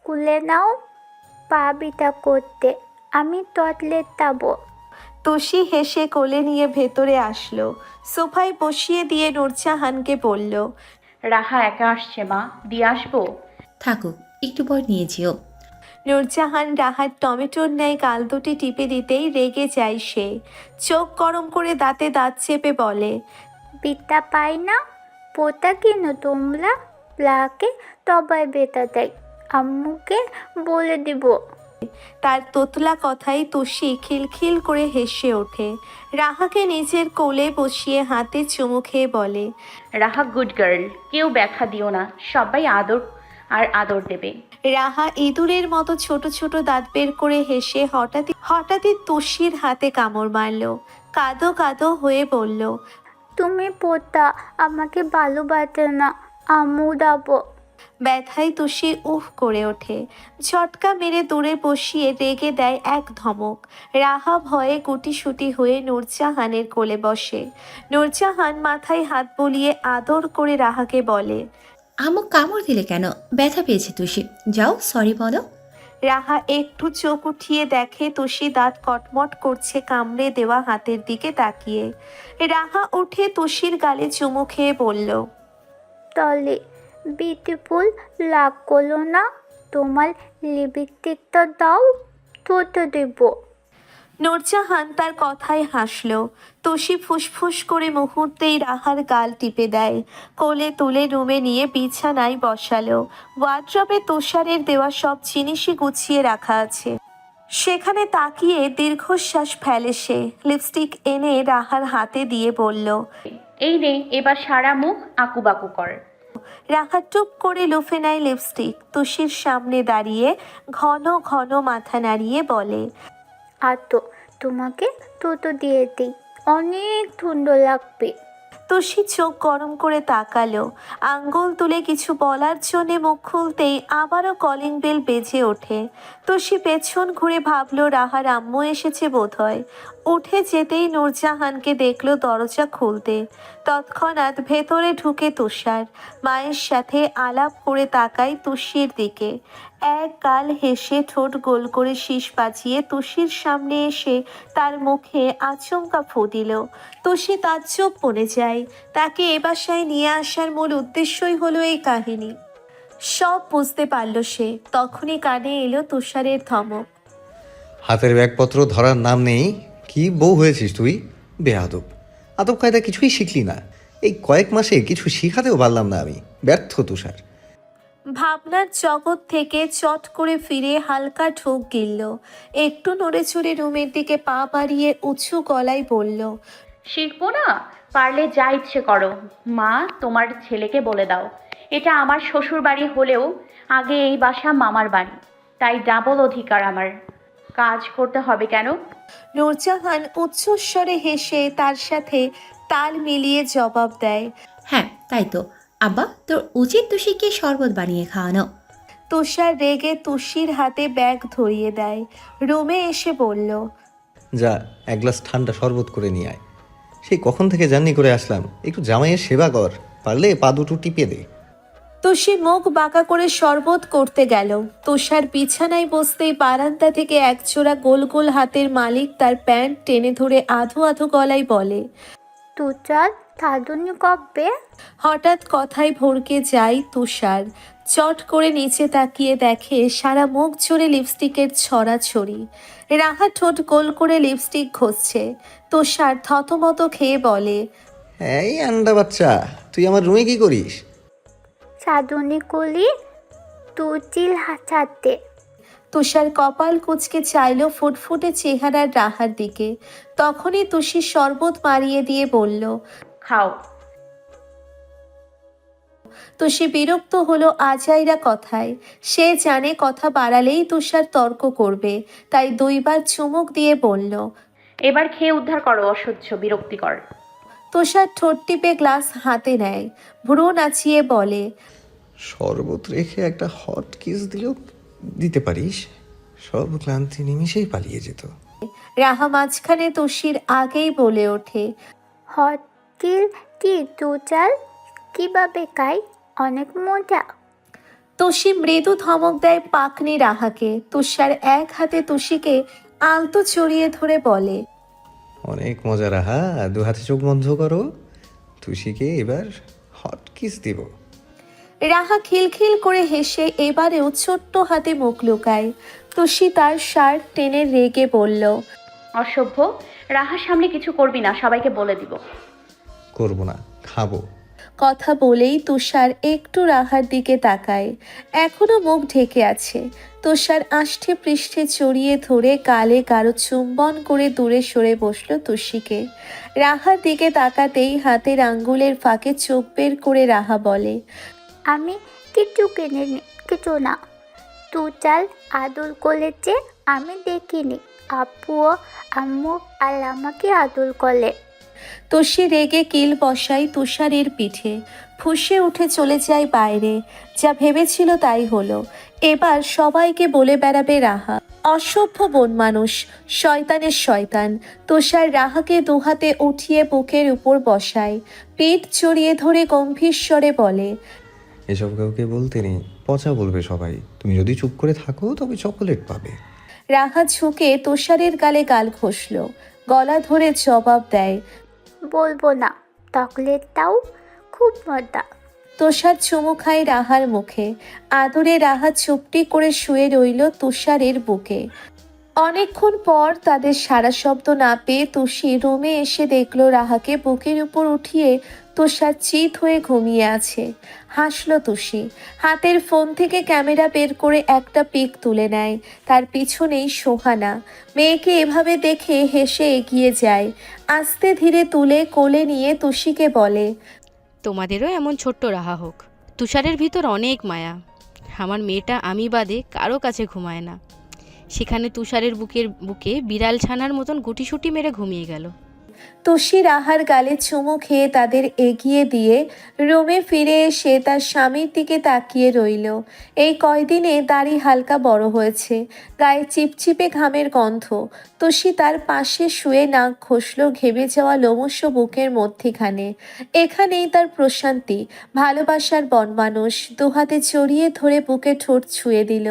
কুলে নাও, পা বিটা করতে, আমি টয়লেট যাবো। তুষি হেসে কোলে নিয়ে ভেতরে আসলো। সোফায় বসিয়ে দিয়ে নূরজাহানকে বলল, রাহা একা আসছে মা, দিয়ে আসবো? থাকুক, একটু পর নিয়ে যেও। নূরজাহান রাহার টমেটোর ন্যায় গাল দুটি টিপে দিতেই রেগে যায় সে। চোখ গরম করে দাঁতে দাঁত চেপে বলে, বিটা পাই না, পোতা কেন তোমরা? প্লাকে তবাই বেটা দেয়, আম্মুকে বলে দিব। তার তোতলা কথায় তুষি খিলখিল করে হেসে ওঠে। রাহাকে নিজের কোলে বসিয়ে হাতে চুমু খেয়ে বলে, রাহা গুড গার্ল, কেউ ব্যাখ্যা দিও না, সবাই আদর আর আদর দেবে। রাহা ইঁদুরের মতো ছোট ছোট দাঁত বের করে হেসে হঠাৎই তুষির হাতে কামড় মারল। কাঁদো কাঁদো হয়ে বলল, তুমি পোতা, আমাকে ভালোবাসে না, আম্মু দাবো। ব্যথায় তুষি উফ করে ওঠে। ঝটকা মেরে দূরে বসিয়ে রেগে দেয় এক ধমক। রাহা ভয়ে গুটিসুটি হয়ে নূরজাহানের কোলে বসে। নূরজাহান মাথায় হাত বুলিয়ে আদর করে রাহাকে বলে, আম্মু কামড় দিলে কেন? ব্যথা পেয়েছে তুষি, যাও সরি বলো। রাহা একটু চোখ উঠিয়ে দেখে তুষি দাঁত কটমট করছে কামড়ে দেওয়া হাতের দিকে তাকিয়ে। রাহা উঠে তুষির গালে চুমু খেয়ে বলল, তলে বিউটিফুল লাগলো না? তোমার লিপস্টিকটা দাও, তো দেব। নূরজাহান তার কথায় হাসল। তুষি ফুসফুস করে মুহূর্তেই রাহার গাল টিপে দেয়। কোলে তুলে রুমে নিয়ে বিছানায় বসালো। ওয়ার্ড্রবে তুষারের দেওয়া সব জিনিসই গুছিয়ে রাখা আছে। সেখানে তাকিয়ে দীর্ঘশ্বাস ফেলে সে। লিপস্টিক এনে রাহার হাতে দিয়ে বলল, এই নে, এবার সারা মুখ আকুবাকু কর। রাহা টুপ করে লুফে নেয় লিপস্টিক। তুষির সামনে দাঁড়িয়ে ঘন ঘন মাথা নাড়িয়ে বলে, আর তো তোমাকে তো দিয়ে দিই, অনেক সুন্দর লাগবে। তুষি চোখ গরম করে তাকালো। আঙ্গুল তুলে কিছু বলার জন্যে মুখ খুলতেই আবারও কলিং বেল বেজে ওঠে। তুষি পেছন ঘুরে ভাবলো রাহার আম্মু এসেছে বোধহয়। উঠে যেতেই নূরজাহানকে দেখলো দরজা খুলতে। তৎক্ষণাৎ ভেতরে ঢুকে তুষার। মায়ের সাথে আলাপ করে তাকায় তুষির দিকে। এক গাল হেসে ঠোঁট গোল করে শীষ বাজিয়ে তুষির সামনে এসে তার মুখে আচমকা ফু দিল। তুষি তাজ্জব বনে যায়। তাকে এ বাসায় নিয়ে আসার মূল উদ্দেশ্যই হলো এই কাহিনী। সব বুঝতে পারল সে। তখনই কানে এলো তুষারের ধমক, হাতের ব্যাগপত্র ধরার নাম নেই। কি বউ হয়েছিস তুই? বেয়াদব, আদব কায়দা কিছুই শিখলি না। এই কয়েক মাসে কিছু শিখাতেও পারলাম না আমি। ব্যর্থ তুষার। ভাবনার জগৎ থেকে চট করে ফিরে হালকা ঢোক গিলল। একটু নড়ে চড়ে রুমের দিকে পা বাড়িয়ে উঁচু গলায় বলল, শিখবো না? পারলে যা ইচ্ছে করো মা, তোমার ছেলেকে বলে দাও এটা আমার শ্বশুর বাড়ি হলেও আগে এই বাসা মামার বাড়ি, তাই ডাবল অধিকার আমার। কাজ করতে হবে কেন? নূরজাহান উচ্চস্বরে হেসে তার সাথে তাল মিলিয়ে জবাব দেয়, হ্যাঁ তাই তো, আব্বা তোর উচিত তুষিকে শরবত বানিয়ে খাওয়ানো। তুষার রেগে তুষির হাতে ব্যাগ ধরিয়ে দেয়। রুমে এসে বলল, যা এক গ্লাস ঠান্ডা শরবত করে নিয়ে আয়। সেই কখন থেকে জার্নি করে আসলাম, একটু জামাইয়ের সেবা কর, পারলে পা দুটো টিপে দে। তুষি মুখ বাঁকা করে শরবত করতে গেল। তুষার বিছানায় বসতেই বারান্দা থেকে একজোড়া গোল গোল হাতের মালিক তার প্যান্ট টেনে ধরে আধো আধো গলায় বলে, তুচার সাধুনি কবে? হঠাৎ কথায় ভড়কে যায় তুষার। চট করে নিচে তাকিয়ে দেখে সারা মুখ জুড়ে লিপস্টিকের ছড়াছড়ি। রাহা ঠোঁট গোল করে লিপস্টিক ঘষছে। তুষার থতমত খেয়ে বলে, এই আন্ডা বাচ্চা, তুই আমার রুমে কি করিস? সাধুনি কলি তুচিল হাসাতে। তুষার কপাল কুঁচকে চাইল ফুটফুটে চেহারার রাহার দিকে। তখনই তুষি শরবত মারিয়ে দিয়ে বলল, খাও। তুষি বিরক্ত হলো আজাইরা কথায়। সে জানে কথা বাড়ালেই তুষার তর্ক করবে, তাই দুইবার চুমুক দিয়ে বলল, এবার খেয়ে উদ্ধার করো, অসহ্য বিরক্তিকর। তুষার ঠোঁট টিপে গ্লাস হাতে নেয়। ভ্রু নাচিয়ে বলে, শরবত রেখে একটা হট কিস দিতে পারিস, সব ক্লান্তি নিমিষেই পালিয়ে যেত। রাহা মাঝখানে তুষির আগেই বলে ওঠে, হটকিল কি তুচার? কিভাবে খাই? অনেক মজা। তুষি মৃদু ধমক দেয় পাকনি রাহাকে। তুষার এক হাতে তুষিকে আলতো জড়িয়ে ধরে বলে, অনেক মজা রাহা, দু হাতে চোখ বন্ধ করো, তুষিকে এবার হট কিস দিব। রাহা খিলখিল করে হেসে এবারেও ছোট্ট হাতে মুখ লুকায়। তুষি তার শার্ট টেনে রেগে বলল, অসভ্য, রাহার সামনে কিছু করবি না, সবাইকে বলে দিব। করবো না, খাবো। কথা বলেই তুষার একটু রাহার দিকে তাকায়। এখনো মুখ ঢেকে আছে। তুষার আষ্ঠে পৃষ্ঠে চড়িয়ে ধরে গালে কারো চুম্বন করে দূরে সরে বসলো তুষিকে। রাহার দিকে তাকাতেই হাতের আঙ্গুলের ফাঁকে চোখ বের করে রাহা বলে, আমি কিছু কিনিনি, কিছু না। তুই চাল আদর করেছে আমি দেখিনি। আপুও আম্মু আর আমাকে আদর করলে। তুষি রেগে কিল বসায় তুষারের পিঠে। ফুঁসে উঠে চলে যায় বাইরে। যা ভেবেছিল তাই হলো। এবার সবাইকে বলে বেড়াবে রাহা অসভ্য বন মানুষ, শয়তানের শয়তান। তুষার রাহাকে দুহাতে উঠিয়ে বুকের উপর বসায়, পিঠ চড়িয়ে ধরে গম্ভীর স্বরে বলে, এসব কাউকে বলতে নেই, পচা বলবে সবাই। তুমি যদি চুপ করে থাকো তবে চকোলেট পাবে। রাহা ঝুঁকে তুষারের গালে গাল ঘষল, গলা ধরে জবাব দেয়, বলবো না, চকলেটটাও খুব মজা। তুষার চুমু খায় রাহার মুখে। আদরে রাহা চুপটি করে শুয়ে রইল তুষারের বুকে। অনেকক্ষণ পর তাদের সারা শব্দ না পেয়ে তুষি রুমে এসে দেখল রাহাকে বুকের উপর উঠিয়ে তুষার চিত হয়ে ঘুমিয়ে আছে। হাসলো তুষি, হাতের ফোন থেকে ক্যামেরা বের করে একটা পিক তুলে নেয়। তার পিছনেই সোহানা। মেয়েকে এভাবে দেখে হেসে এগিয়ে যায়। আস্তে ধীরে তুলে কোলে নিয়ে তুষিকে বলে, তোমাদেরও এমন ছোট্ট রাহা হোক। তুষারের ভিতর অনেক মায়া। আমার মেয়েটা আমি বাদে কারো কাছে ঘুমায় না। সেখানে তুষারের বুকে বিড়াল ছানার মতন গুটিসুটি মেরে ঘুমিয়ে গেল। তুষি রাহার গালে চুমু খেয়ে তাদের এগিয়ে দিয়ে রুমে ফিরে এসে তার স্বামীর দিকে তাকিয়ে রইল। এই কয়দিনে দাড়ি হালকা বড় হয়েছে, গায়ে চিপচিপে ঘামের গন্ধ। তুষি তার পাশে শুয়ে নাক ঘষল ঘেমে যাওয়া লোমশ বুকের মধ্যিখানে। এখানেই তার প্রশান্তি, ভালোবাসার বনমানুষ। দুহাতে জড়িয়ে ধরে বুকে ঠোঁট ছুঁয়ে দিল,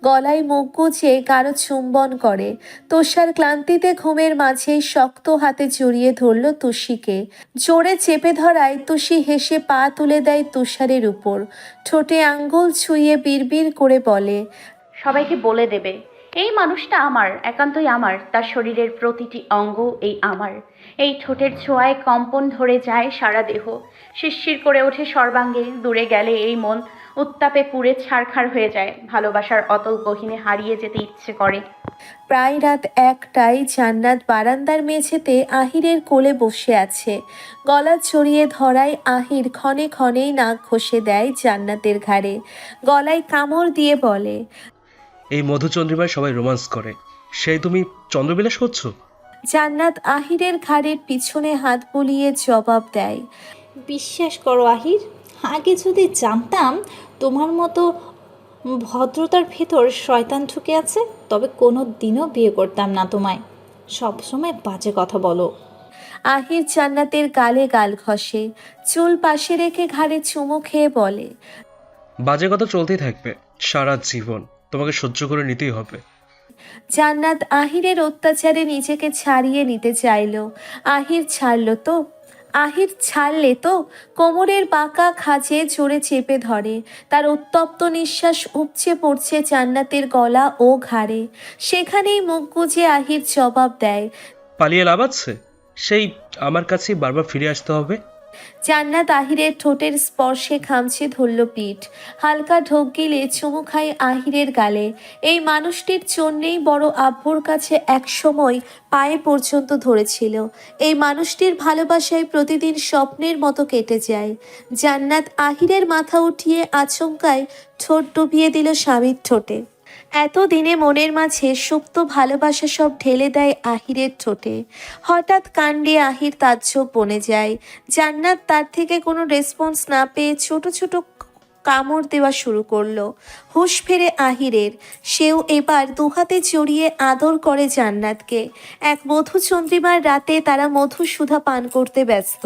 গলায় মুখ গুজে গাঢ় চুম্বন করে। তুষার ক্লান্তিতে ঘুমের মাঝেই শক্ত হাতে জড়িয়ে ধরল তুষিকে। জোরে চেপে ধরায় তুষি হেসে পা তুলে দেয় তুষারের উপর। ঠোঁটে আঙ্গুল ছুঁয়ে বিড়বিড় করে বলে, সবাইকে বলে দেবে এই মানুষটা আমার, একান্তই আমার। তার শরীরের প্রতিটি অঙ্গ এই আমার। এই ঠোঁটের ছোঁয়ায় কম্পন ধরে যায় সারা দেহ, শিরশির করে ওঠে সর্বাঙ্গে। দূরে গেলে এই মন উত্তাপে পুড়ে ছারখার হয়ে যায়। ভালোবাসার অতল গহীনে হারিয়ে যেতে ইচ্ছে করে। প্রায় রাত 1টায় জান্নাত বারান্দার মেঝেতে আহিরের কোলে বসে আছে। গলা ছড়িয়ে ধরায় আহির ক্ষণে ক্ষণেই নাক ঘষে দেয় জান্নাতের ঘাড়ে। গলায় কামড় দিয়ে বলে, এই মধুচন্দ্রিমায় সবাই রোমান্স করে, সেই তুমি চন্দ্রবিলাস করছো? জান্নাত আহিরের ঘাড়ের পিছনে হাত বুলিয়ে জবাব দেয়, বিশ্বাস করো আহির, আগে যদি জানতাম তোমার মতো ভদ্রতার ভেতর শয়তান ঢুকে আছে, তবে কোনো দিনও বিয়ে করতাম না তোমায়। সবসময় বাজে কথা বলো। আহির জান্নাতের গালে গাল ঘষে, চুল পাশে রেখে ঘাড়ে চুমু খেয়ে বলে, বাজে কথা চলতেই থাকবে সারা জীবন, তোমাকে সহ্য করে নিতেই হবে। জান্নাত আহিরের অত্যাচারে নিজেকে ছাড়িয়ে নিতে চাইল। আহির ছাড়লে তো কোমরের বাঁকা খাঁজে জোরে চেপে ধরে। তার উত্তপ্ত নিঃশ্বাস উপচে পড়ছে জান্নাতের গলা ও ঘাড়ে। সেখানেই মুখ গুজে আহির জবাব দেয়, পালিয়ে লাভ আছে? সেই আমার কাছেই বারবার ফিরে আসতে হবে? জান্নাত আহিরের ঠোঁটের স্পর্শে খামছে ধরল পিঠ। হালকা ঢোক গিলে চুমু খায় আহিরের গালে। এই মানুষটির জন্যেই বড় আব্বুর কাছে একসময় পায়ে পর্যন্ত ধরেছিল। এই মানুষটির ভালোবাসায় প্রতিদিন স্বপ্নের মতো কেটে যায়। জান্নাত আহিরের মাথা উঠিয়ে আচমকায় ঠোঁট ডুবিয়ে দিল স্বামীর ঠোঁটে। এতদিনে মনের মাঝে সুপ্ত ভালোবাসা সব ঢেলে দেয় আহিরের ঠোঁটে। হঠাৎ কাণ্ডে আহির তাজ্জব বনে যায়। জান্নাত তার থেকে কোনো রেসপন্স না পেয়ে ছোট ছোট কামড় দেওয়া শুরু করলো। হুঁশ ফেরে আহিরের। সেও এবার দুহাতে জড়িয়ে আদর করে জান্নাতকে। এক মধুচন্দ্রিমার রাতে তারা মধুসুধা পান করতে ব্যস্ত।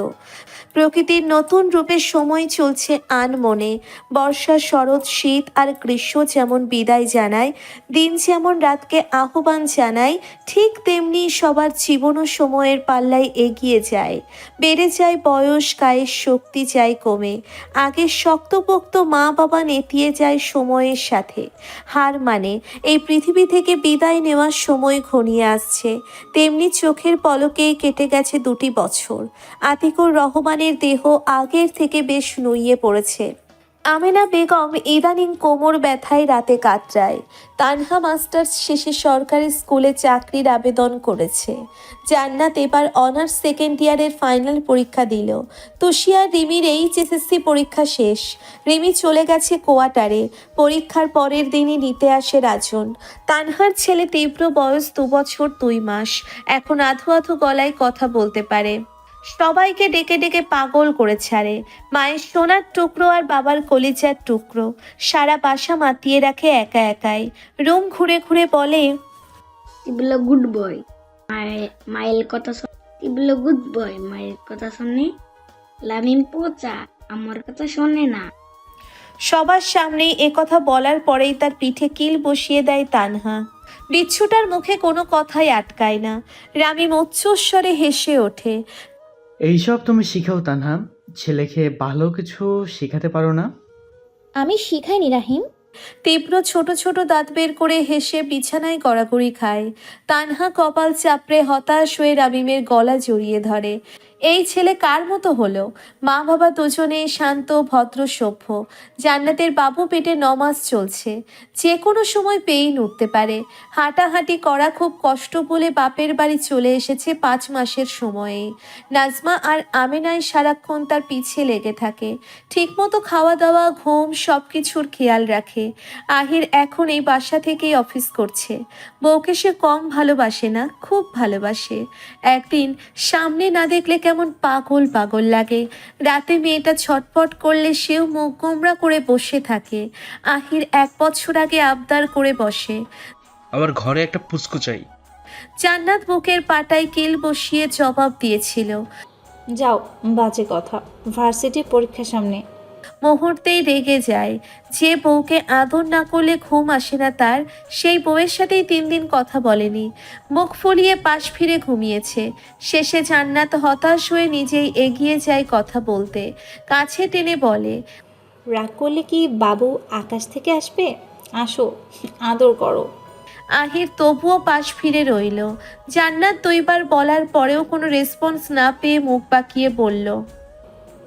প্রকৃতির নতুন রূপের সময় চলছে আনমনে। বর্ষা, শরৎ, শীত আর গ্রীষ্ম যেমন বিদায় জানায়, দিন যেমন রাতকে আহ্বান জানায়, ঠিক তেমনি সবার জীবন ও সময়ের পাল্লায় এগিয়ে যায়। বেড়ে যায় বয়স, গায়ের শক্তি যায় কমে। আগে শক্তপোক্ত মা বাবা নেতিয়ে যায় সময়ের সাথে। হার মানে এই পৃথিবী থেকে বিদায় নেওয়ার সময় ঘনিয়ে আসছে। তেমনি চোখের পলকেই কেটে গেছে 2টি বছর। আতিকুর রহমানের দেহ আগের থেকে বেশ নুইয়ে পড়েছে। আমেনা বেগম ইদানিং কোমর ব্যথায় রাতে কাতরায়। তানহা মাস্টার্স শেষে সরকারি স্কুলে চাকরির আবেদন করেছে। জান্নাত এবার অনার্স সেকেন্ড ইয়ারের ফাইনাল পরীক্ষা দিল। তুষিয়া রিমির এইচএসএসসি পরীক্ষা শেষ। রিমি চলে গেছে কোয়ার্টারে। পরীক্ষার পরের দিনই নিতে আসে রাজন। তানহার ছেলে তীব্র, বয়স 2 বছর 2 মাস। এখন আধো আধো গলায় কথা বলতে পারে। সবাইকে ডেকে ডেকে পাগল করে ছাড়ে। মায়ের সোনার টুকরো আর বাবার কলিজার টুকরো। সারা বাসা মাতিয়ে রাখে একা একাই। রুম ঘুরে ঘুরে বলে, টিবলো গুড বয়, মায়ের কথা শোন। টিবলো গুড বয়, মায়ের কথা শোনে। লামিম পোচা, আমার কথা শোনে না। সবার সামনেই একথা বলার পরেই তার পিঠে কিল বসিয়ে দেয় তানহা। বিচ্ছুটার মুখে কোনো কথাই আটকায় না। রামিম উচ্চস্বরে হেসে ওঠে। এইসব তুমি শিখাও তানহা, ছেলেকে ভালো কিছু শেখাতে পারো না? আমি শিখাইনি রাহিম। তীব্র ছোট ছোট দাঁত বের করে হেসে বিছানায় গড়াগড়ি খায়। তানহা কপাল চাপড়ে হতাশ হয়ে রামিমের গলা জড়িয়ে ধরে। এই ছেলে কার মতো হলো? মা বাবা দুজনেই শান্ত, ভদ্র, সভ্য। জান্নাতের বাবু পেটে 9 মাস চলছে। যে কোনো সময় পেইন উঠতে পারে। হাঁটাহাঁটি করা খুব কষ্ট বলে বাপের বাড়ি চলে এসেছে 5 মাসের সময়ে। নাজমা আর আমেনাই সারাক্ষণ তার পিছে লেগে থাকে। ঠিকমতো খাওয়া দাওয়া, ঘুম সব কিছুর খেয়াল রাখে। আহির এখন এই বাসা থেকেই অফিস করছে। বউকে সে কম ভালোবাসে না, খুব ভালোবাসে। একদিন সামনে না দেখলে কেমন পাগল পাগল লাগে। রাতে মেয়েটা ছটফট করলে সেও মুখ গোমরা করে বসে থাকে। আহির 1 বছর আগে আবদার করে বসে, আমার ঘরে একটা পুচকু চাই। জান্নাত বুকের পাটায় কিল বসিয়ে জবাব দিয়েছিল, যাও, বাজে কথা, ভার্সিটির পরীক্ষা সামনে। মুহূর্তেই রেগে যায়। যে বউকে আদর না করলে ঘুম আসে না তার, সেই বউয়ের সাথেই 3 দিন কথা বলেনি। মুখ ফুলিয়ে পাশ ফিরে ঘুমিয়েছে। শেষে জান্নাত হতাশ হয়ে নিজেই এগিয়ে যায় কথা বলতে। কাছে টেনে বলে, রাগ করলে কি বাবু আকাশ থেকে আসবে? আসো, আদর করো। আহির তবুও পাশ ফিরে রইল। জান্নাত 2 বার বলার পরেও কোনো রেসপন্স না পেয়ে মুখ বাঁকিয়ে বলল,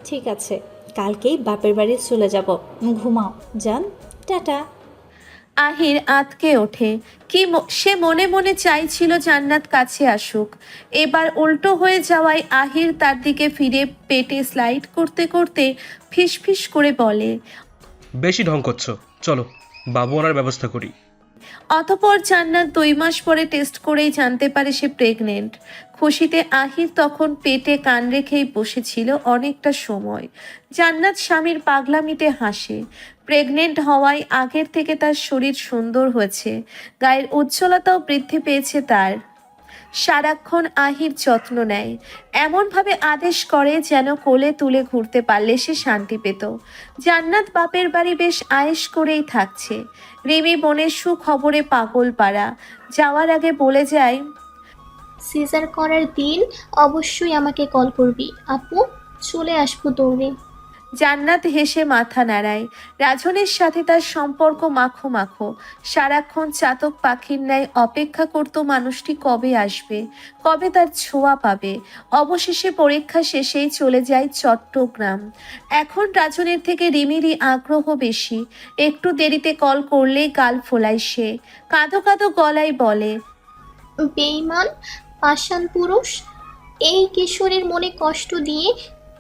ঠিক আছে, কালকেই বাপের বাড়ি চলে যাব। ঘুমাও জান, টাটা। আহির আতকে ওঠে। সে মনে মনে চাইছিল জান্নাত কাছে আসুক। এবার উল্টো হয়ে যাওয়ায় আহির তার দিকে ফিরে পেটে স্লাইড করতে করতে ফিসফিস করে বলে, বেশি ঢং করছো, চলো বাবু আনার ব্যবস্থা করি। অতঃপর জান্নাত 2 মাস পরে টেস্ট করেই জানতে পারে সে প্রেগনেন্ট। খুশিতে আহির তখন পেটে কান রেখেই বসেছিল অনেকটা সময়। জান্নাত স্বামীর পাগলামিতে হাসে। প্রেগনেন্ট হওয়ায় আগের থেকে তার শরীর সুন্দর হয়েছে। গায়ের উজ্জ্বলতাও বৃদ্ধি পেয়েছে তার। সারাক্ষণ আহির যত্ন নেয়। এমনভাবে আদেশ করে যেন কোলে তুলে ঘুরতে পারলে সে শান্তি পেত। জান্নাত বাপের বাড়ি বেশ আয়েশ করেই থাকছে। রিমি বোনের সুখবরে পাগল পাড়া। যাওয়ার আগে বলে যায়, সিজার করার দিন অবশ্যই আমাকে কল করবি আপু, চলে আসবো দৌড়ে। জান্নাত হেসে মাথা নাড়ায়। রাজনের সাথে তার সম্পর্ক মাখো মাখো। সারাক্ষণ চাতক পাখির ন্যায় অপেক্ষা করত মানুষটি কবে আসবে, কবে তার ছোঁয়া পাবে। অবশেষে পরীক্ষা শেষেই চলে যায় চট্টগ্রাম। এখন রাজনের থেকে রিমিরই আগ্রহ বেশি। একটু দেরিতে কল করলেই গাল ফোলায় সে। কাঁদো কাঁদো গলায় বলে, বেঈমান পাষাণ পুরুষ, এই কিশোরের মনে কষ্ট দিয়ে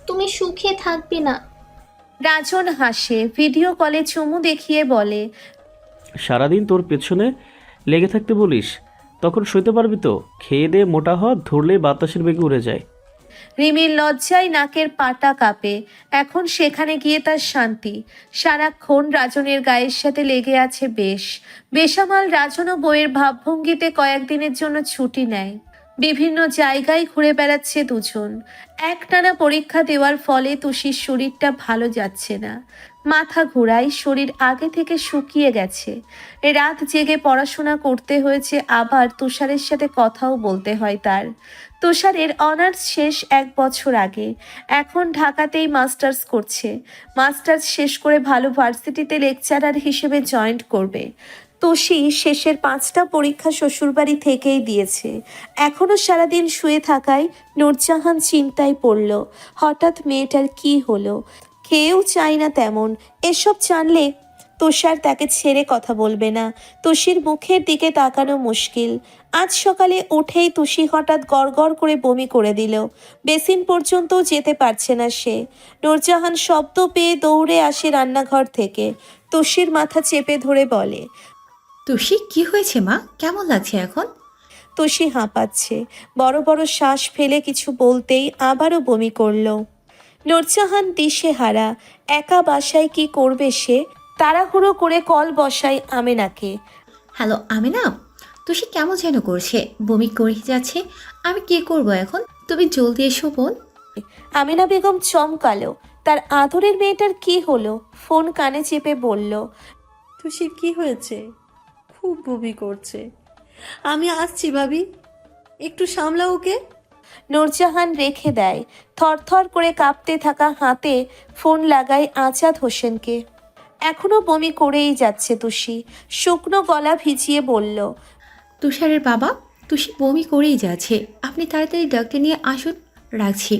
তুমি সুখে থাকবে না। রাজন হাসে। ভিডিও কলে চুমু দেখিয়ে বলে, সারাদিন তোর পেছনে লেগে থাকতে বলিস, তখন সইতে পারবি তো? খেয়ে দিয়ে মোটা হ, ধরলে বাতাসের বেগে উড়ে যায়। রিমির লজ্জায় নাকের পাটা কাঁপে। এখন সেখানে গিয়ে তার শান্তি। সারাক্ষণ রাজনের গায়ের সাথে লেগে আছে বেশ। বেসামাল রাজনও বইয়ের ভাবভঙ্গিতে কয়েকদিনের জন্য ছুটি নেয়। বিভিন্ন জায়গায় ঘুরে বেড়াচ্ছে দুজন। একটানা পরীক্ষা দেওয়ার ফলে তুষির শরীরটা ভালো যাচ্ছে না। মাথা ঘোরায়, শরীর আগে থেকে শুকিয়ে গেছে। রাত জেগে পড়াশোনা করতে হয়েছে, আবার তুষারের সাথে কথাও বলতে হয় তার। তুষারের অনার্স শেষ 1 বছর আগে। এখন ঢাকাতেই মাস্টার্স করছে। মাস্টার্স শেষ করে ভালো ভার্সিটিতে লেকচারার হিসেবে জয়েন করবে। তুষি শেষের 5টা পরীক্ষা শ্বশুরবাড়ি থেকেই দিয়েছে। এখনও সারাদিন শুয়ে থাকায় নূরজাহান চিন্তায় পড়ল, হঠাৎ মেয়েটার কি হলো। কেউ চায় না তেমন। এসব জানলে তুষার তাকে ছেড়ে কথা বলবে না। তুষির মুখের দিকে তাকানো মুশকিল। আজ সকালে উঠেই তুষি হঠাৎ গড়গড় করে বমি করে দিল। বেসিন পর্যন্ত যেতে পারছে না সে। নূরজাহান শব্দ পেয়ে দৌড়ে আসে রান্নাঘর থেকে। তুষির মাথা চেপে ধরে বলে, তুষি কি হয়েছে মা, কেমন লাগছে এখন? তুষি হাঁপাচ্ছে। বড় বড় শ্বাস ফেলে কিছু বলতেই আবারও বমি করল। নূরজাহান দিশেহারা। একা বাসায় কি করবে সে? তাড়াহুড়ো করে কল বসায় আমেনাকে। হ্যালো আমিনা, তুষি কেমন যেন করছে, বমি করে যাচ্ছে। আমি কি করব এখন? তুমি জলদি এসো বোন। আমিনা বেগম চমকালো। তার আদরের মেয়েটার কি হলো? ফোন কানে চেপে বলল, তুষির কি হয়েছে? খুব বমি করছে। আমি আসছি ভাবি, একটু সামলা ওকে। নূরজাহান রেখে দেয়। থরথর করে কাঁপতে থাকা হাতে ফোন লাগায় আজাদ হোসেনকে। এখনো বমি করেই যাচ্ছে তুষি। শুকনো গলা ভিজিয়ে বলল, তুষারের বাবা, তুষি বমি করেই যাচ্ছে, আপনি তাড়াতাড়ি ডাক্তার নিয়ে আসুন, রাখছি।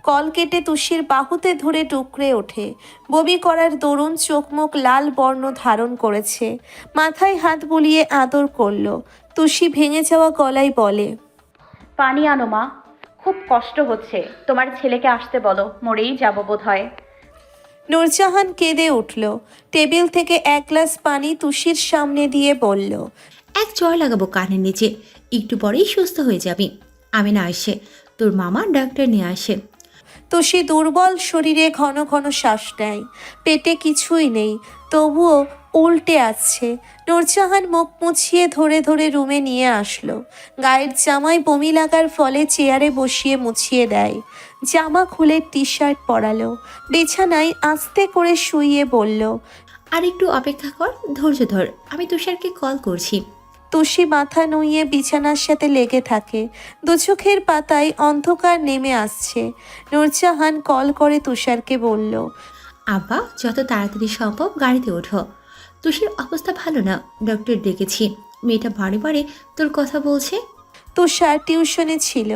কল কেটে তুষির বাহুতে ধরে টুকরে ওঠে। বমি করার দরুন চোখ মুখ লাল বর্ণ ধারণ করেছে। মাথায় হাত বুলিয়ে আদর করল। তুষি ভেঙে যাওয়া গলায় বলে, পানি আনো মা, খুব কষ্ট হচ্ছে। তোমার ছেলেকে আসতে বলো, মরেই যাব বোধ হয়। নূরজাহান কেঁদে উঠল। টেবিল থেকে 1 গ্লাস পানি তুষির সামনে দিয়ে বলল, এক চড় লাগাবো কানের নিচে, একটু পরেই সুস্থ হয়ে যাবি। আমিনা আসে, তোর মামা ডাক্তার নিয়ে আসে। তুষি দুর্বল শরীরে ঘন ঘন শ্বাস নেয়। পেটে কিছুই নেই, তবুও উল্টে আসছে। নূরজাহান মুখ মুছিয়ে ধরে ধরে রুমে নিয়ে আসলো। গায়ের জামায় বমি লাগার ফলে চেয়ারে বসিয়ে মুছিয়ে দেয়। জামা খুলে টি শার্ট পরালো। বিছানায় আস্তে করে শুইয়ে বলল, আর একটু অপেক্ষা কর, ধৈর্য ধর, আমি তুষারকে কল করছি। তুষি মাথা নুইয়ে বিছানার সাথে লেগে থাকে। দু চোখের পাতায় অন্ধকার নেমে আসছে। নূরজাহান কল করে তুষারকে বলল, আব্বা যত তাড়াতাড়ি সম্ভব গাড়িতে ওঠো, তুষির অবস্থা ভালো না, ডক্টর ডেকেছি। মেয়েটা বারে বারে তোর কথা বলছে। তুষার টিউশনে ছিল।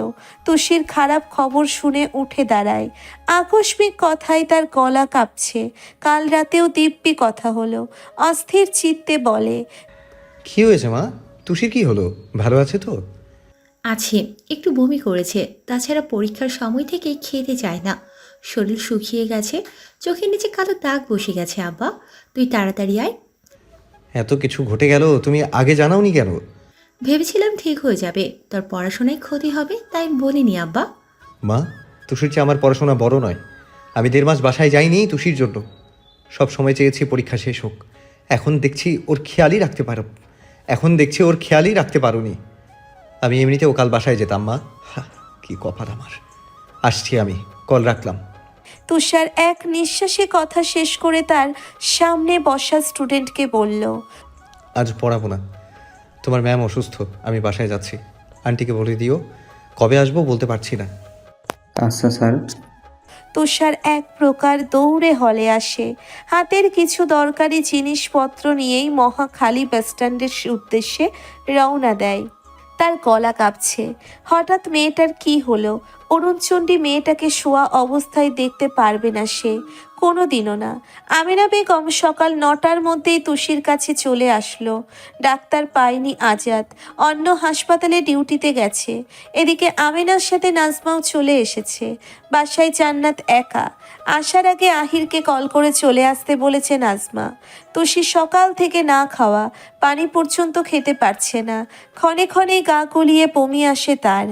তুষির খারাপ খবর শুনে উঠে দাঁড়ায়। আকস্মিক কথায় তার গলা কাঁপছে। কাল রাতেও দিব্যি কথা হলো। অস্থির চিত্তে বলে, কি হয়েছে মা? তুষির কি হলো? ভালো আছে তো? আছে, একটু বমি করেছে, তাছাড়া পরীক্ষার সময় থেকে খেতে চায় না, শরীর শুকিয়ে গেছে, চোখের নিচে কালো দাগ বসে গেছে। আব্বা তুই তাড়াতাড়ি আয়। এত কিছু ঘটে গেল, তুমি আগে জানাওনি কেন? ভেবেছিলাম ঠিক হয়ে যাবে, তোর পড়াশোনায় ক্ষতি হবে, তাই বলিনি আব্বা। মা, তুষির চেয়ে আমার পড়াশোনা বড় নয়। আমি 1.5 মাস বাসায় যাইনি তুষির জন্য। সব সময় চেয়েছি পরীক্ষা শেষ হোক। এখন দেখছি ওর খেয়ালই রাখতে পারোনি। আমি এমনিতেও কাল বাসায় যেতাম মা। কি কপাল আমার। আসছি আমি, কল রাখলাম। তুষার এক নিঃশ্বাসে কথা শেষ করে তার সামনে বসা স্টুডেন্টকে বলল, আজ পড়াবো না, তোমার ম্যাম অসুস্থ, আমি বাসায় যাচ্ছি। আন্টিকে বলে দিও, কবে আসবো বলতে পারছি না। আচ্ছা স্যার। তুষার এক প্রকার দৌড়ে হলে আসে। হাতের কিছু দরকারি জিনিসপত্র নিয়েই মহাখালী বাসস্ট্যান্ডের উদ্দেশ্যে রওনা দেয়। তার গলা কাঁপছে। হঠাৎ মেয়েটার কি হলো? অরুণচণ্ডী মেয়েটাকে শোয়া অবস্থায় দেখতে পারবে না সে। কোনো দিনও না। আমিনা বেগম সকাল 9টার মধ্যেই তুষির কাছে চলে আসলো। ডাক্তার পায়নি আজাদ, অন্য হাসপাতালে ডিউটিতে গেছে। এদিকে আমিনার সাথে নাজমাও চলে এসেছে। বাসায় জান্নাত একা। আসার আগে আহিরকে কল করে চলে আসতে বলেছে নাজমা। তুষি সকাল থেকে না খাওয়া, পানি পর্যন্ত খেতে পারছে না। ক্ষণে ক্ষণে গা গলিয়ে বমি আসে তার।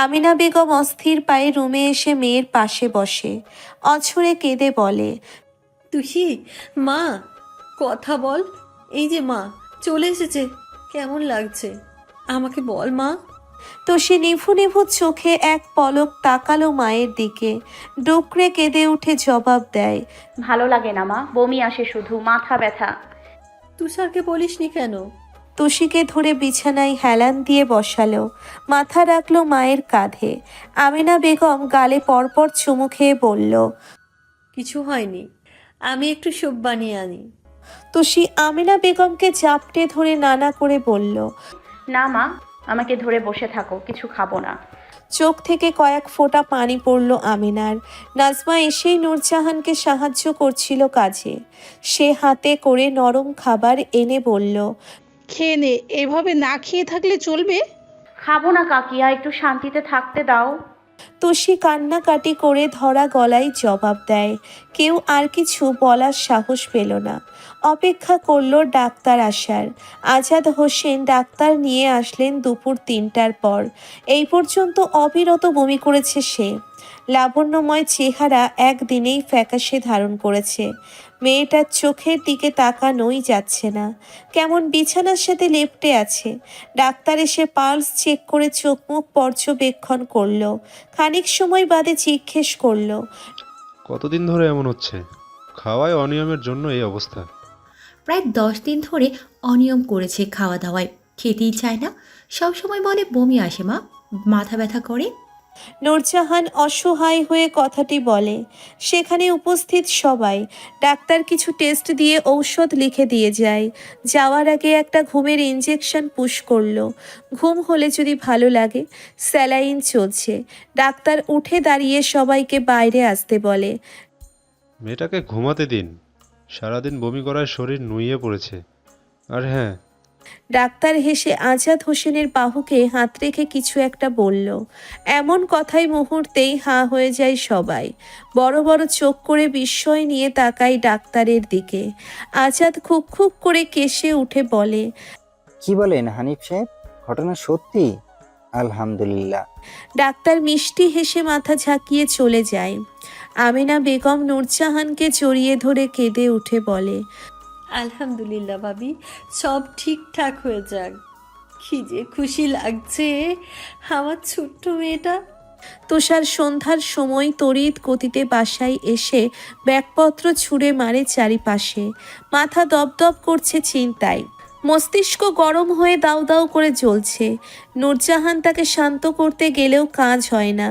আমিনা বেগম অস্থির পায়ে রুমে এসে মেয়ের পাশে বসে, অঝরে কেঁদে বলে, তুষি, মা কথা বল। এই যে মা চলে এসেছে, কেমন লাগছে আমাকে বল মা। তুষি নিভু নিভু চোখে এক পলক তাকালো মায়ের দিকে, ডুকরে কেঁদে উঠে জবাব দেয়, ভালো লাগে না মা, বমি আসে, শুধু মাথা ব্যথা। তুষারকে বলিসনি কেন? তুষিকে ধরে বিছানায় হেলান দিয়ে বসালো, মাথা রাখলো মায়ের কাঁধে। আমিনা বেগম গালে পরপর চুমু খেয়ে বলল, কিছু হয়নি, আমি একটু স্যুপ বানিয়ে আনি। তুষি আমিনা বেগমকে চাপটে ধরে নানা করে বলল, না মা, আমাকে ধরে বসে থাকো, কিছু খাবো না। চোখ থেকে কয়েক ফোঁটা পানি পড়ল আমিনার। নাজমা এসেই নূরজাহানকে সাহায্য করছিল কাজে। সে হাতে করে নরম খাবার এনে বলল, খেয়ে নে, এভাবে না খেয়ে থাকলে চলবে? খাবো না কাকিয়া, একটু শান্তিতে থাকতে দাও। তুষি কান্নাকাটি করে ধরা গলায় জবাব দেয়। কেউ আর কিছু বলার সাহস পেল না। অপেক্ষা করলো ডাক্তার আসার। আজাদ হোসেন ডাক্তার নিয়ে আসলেন দুপুর 3টার পর। এই পর্যন্ত অবিরত বমি করেছে সে। লাবণ্যময় চেহারা একদিনেই ফ্যাকাশে ধারণ করেছে। মেয়েটার চোখের দিকে তাকানোই যাচ্ছে না, কেমন বিছানার সাথে লেপ্টে আছে। ডাক্তার এসে পালস চেক করে চোখ মুখ পর্যবেক্ষণ করলো। খানিক সময় বাদে জিজ্ঞেস করলো, কতদিন ধরে এমন হচ্ছে? খাওয়ায় অনিয়মের জন্য এই অবস্থা। প্রায় 10 দিন ধরে অনিয়ম করেছে খাওয়া দাওয়ায়, খেতেই চায় না। সবসময় বলে বমি আসে মা, মাথা ব্যথা করে। নূরজাহান অসহায় হয়ে কথাটি বলে। সেখানে উপস্থিত সবাই। ডাক্তার কিছু টেস্ট দিয়ে ঔষধ লিখে দিয়ে যায়। যাওয়ার আগে একটা ঘুমের ইঞ্জেকশন পুশ করলো। ঘুম হলে যদি ভালো লাগে। স্যালাইন চলছে। ডাক্তার উঠে দাঁড়িয়ে সবাইকে বাইরে আসতে বলে। মেয়েটাকে ঘুমাতে দিন, সারাদিন বমি করায় শরীর নুইয়ে পড়েছে। আর হ্যাঁ, ডাক্তার হেসে আজাদ হোসেনের বাহুকে হাত রেখে কিছু একটা বলল। এমন কথাই মুহূর্তেই হাঁ হয়ে যায় সবাই। বড় বড় চোখ করে বিস্ময় নিয়ে তাকায় ডাক্তারের দিকে। আজাদ খুব খুব করে কেশে উঠে বলে, কি বলেন হানিফ সাহেব, ঘটনা সত্যি? আলহামদুলিল্লাহ। ডাক্তার মিষ্টি হেসে মাথা ঝাঁকিয়ে চলে যায়। আমিনা বেগম নূরজাহানকে জড়িয়ে ধরে কেঁদে উঠে বলে, আলহামদুলিল্লাহ ভাবি, সব ঠিকঠাক হয়ে যাক। কি যে খুশি লাগছে আমার ছোট্ট মেয়েটা। তুষার সন্ধ্যার সময় তড়িৎ গতিতে বাসায় এসে ব্যাগপত্র ছুঁড়ে মারে চারিপাশে। মাথা দপদপ করছে চিন্তায়। মস্তিষ্ক গরম হয়ে দাউ দাউ করে জ্বলছে। নূরজাহান তাকে শান্ত করতে গেলেও কাজ হয় না।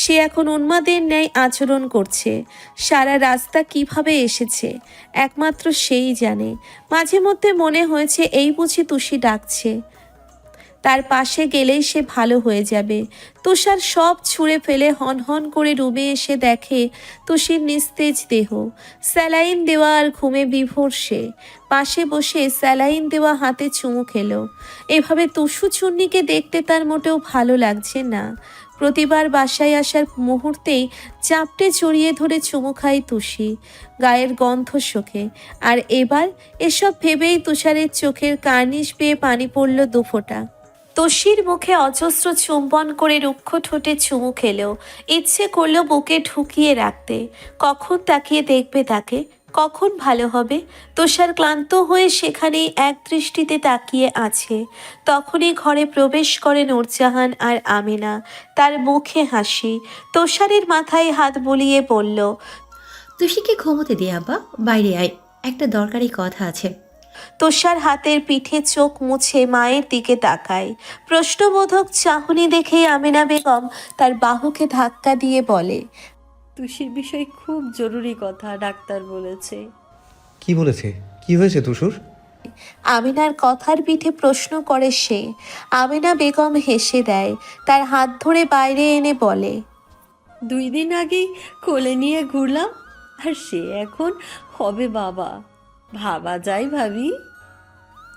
সে এখন উন্মাদের ন্যায় আচরণ করছে। সারা রাস্তা কিভাবে এসেছে একমাত্র সেই জানে। মাঝে মধ্যে মনে হয়েছে এই বুঝি তুষি ডাকছে। তার পাশে গেলেই সে ভালো হয়ে যাবে। তুষার সব ছুঁড়ে ফেলে হন হন করে রুমে এসে দেখে তুষির নিস্তেজ দেহ, স্যালাইন দেওয়া আর ঘুমে বিভোর সে। পাশে বসে স্যালাইন দেওয়া হাতে চুমু খেলো। এভাবে তুষু চুন্নিকে দেখতে তার মোটেও ভালো লাগছে না। প্রতিবার বাসায় আসার মুহূর্তেই চাপটে জড়িয়ে ধরে চুমু খায় তুষি। গায়ের গন্ধ শোকে। আর এবার এসব ভেবেই তুষারের চোখের কার্নিশ বেয়ে পানি পড়ল দুফোঁটা। তুষির মুখে অজস্র চুম্বন করে রুক্ষ ঠোঁটে চুমু খেলো। ইচ্ছে করলো বুকে ঢুকিয়ে রাখতে। কখন তাকিয়ে দেখবে তাকে, কখন ভালো হবে। তুষার ক্লান্ত হয়ে সেখানেই এক দৃষ্টিতে তাকিয়ে আছে। তখনই ঘরে প্রবেশ করে নূরজাহান আর আমিনা। তার মুখে হাসি। তুষারের মাথায় হাত বুলিয়ে বলল, তুষিকে ঘুমোতে দে আব্বা, বাইরে আয়, একটা দরকারি কথা আছে। তুষার হাতের পিঠে চোখ মুছে মায়ের দিকে তাকায়। প্রশ্নবোধক চাহনি দেখে আমিনা বেগম তার বাহুকে ধাক্কা দিয়ে বলে, তুষির বিষয়ে খুব জরুরি কথা ডাক্তার বলেছে। কি বলেছে? কি হয়েছে তুষুর? আমিনার কথার পিঠে প্রশ্ন করে সে। আমিনা বেগম হেসে দেয়। তার হাত ধরে বাইরে এনে বলে, 2 দিন আগেই কোলে নিয়ে ঘুরলাম, আর সে এখন হবে বাবা। ভাবা যায় ভাবি।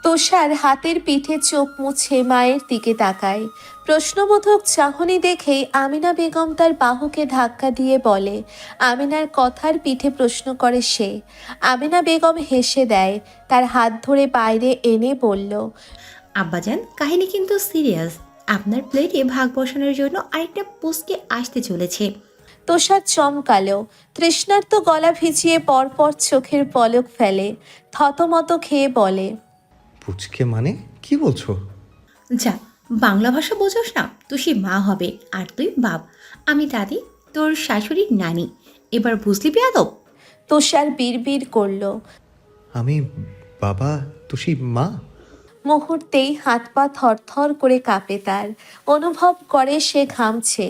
তুষার হাতের পিঠে চোখ মুছে মায়ের দিকে তাকায়। প্রশ্নবোধক চাহনি দেখেই আমিনা বেগম তার বাহুকে ধাক্কা দিয়ে বলে। আমিনার কথার পিঠে প্রশ্ন করে সে। আমিনা বেগম হেসে দেয়, তার হাত ধরে বাইরে এনে বলল, আব্বাজান, কাহিনী কিন্তু সিরিয়াস। আপনার প্লেটে ভাগ বসানোর জন্য আরেকটা পুচকে আসতে চলেছে। তুষার চমকালো, তৃষ্ণার্ত গলা ভিজিয়ে পরপর চোখের পলক ফেলে, থতমত খেয়ে বলে, পুচকে মানে কি বলছো? যা, বাংলা ভাষা বোঝোস না? তুই মা হবে আর তুই বাপ। আমি দাদি, তোর শাশুড়ির নানি। এবার বুঝলি বেয়াদব? তুষার বিড়বিড় করলো। আমি বাবা, তুষি মা? মুহূর্তেই হাত পা থরথর করে কাঁপে তার। অনুভব করে সে ঘামছে,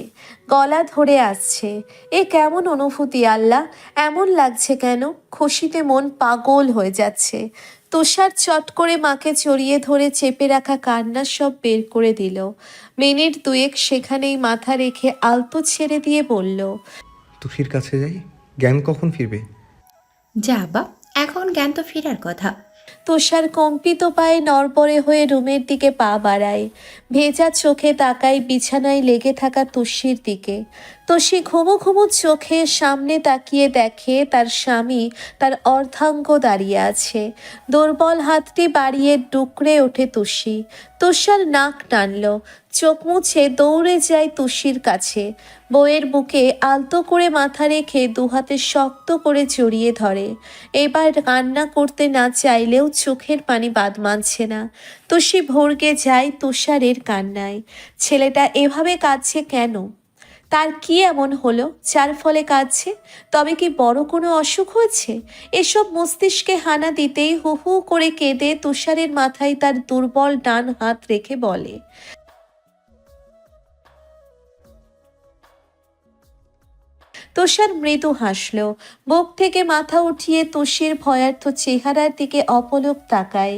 গলা ধরে আসছে। এ কেমন অনুভূতি আল্লাহ! এমন লাগছে কেন? খুশিতে মন পাগল হয়ে যাচ্ছে। তুষার চট করে মাকে জড়িয়ে ধরে চেপে রাখা কান্না সব বের করে দিল। মিনিট দুয়েক সেখানেই মাথা রেখে আলতো ছেড়ে দিয়ে বলল, তুষির কাছে যাই, জ্ঞান কখন ফিরবে? যা আব্বা, এখন জ্ঞান তো ফেরার কথা। তুষার কম্পিত পায়ে নড়বড়ে হয়ে রুমের দিকে পা বাড়ায়। ভেজা চোখে তাকায় বিছানায় লেগে থাকা তুষির দিকে। তুষি ঘুমো ঘুমো চোখে সামনে তাকিয়ে দেখে তার স্বামী তার অর্ধাঙ্গ দাঁড়িয়ে আছে। দুর্বল হাতটি বাড়িয়ে ডুকরে ওঠে তুষি। তুষার নাক টানল, চোখ মুছে দৌড়ে যায় তুষির কাছে। বউয়ের বুকে আলতো করে মাথা রেখে দুহাতে শক্ত করে জড়িয়ে ধরে। এবার কান্না করতে না চাইলেও চোখের পানি বাদ মানছে না। তুষি ভরগে যায় তুষারের কান্নায়। ছেলেটা এভাবে কাঁদছে কেন? তার কি এমন হলো যার ফলে কাঁদছে? তবে কি বড় কোনো অসুখ হয়েছে? এসব মস্তিষ্কে হানা দিতেই হু হু করে কেঁদে তুষারের মাথায় তার দুর্বল ডান হাত রেখে বলে, তুষার মৃদু হাসল। বুক থেকে মাথা উঠিয়ে তুষির ভয়ার্থ চেহারার দিকে অপলক তাকায়।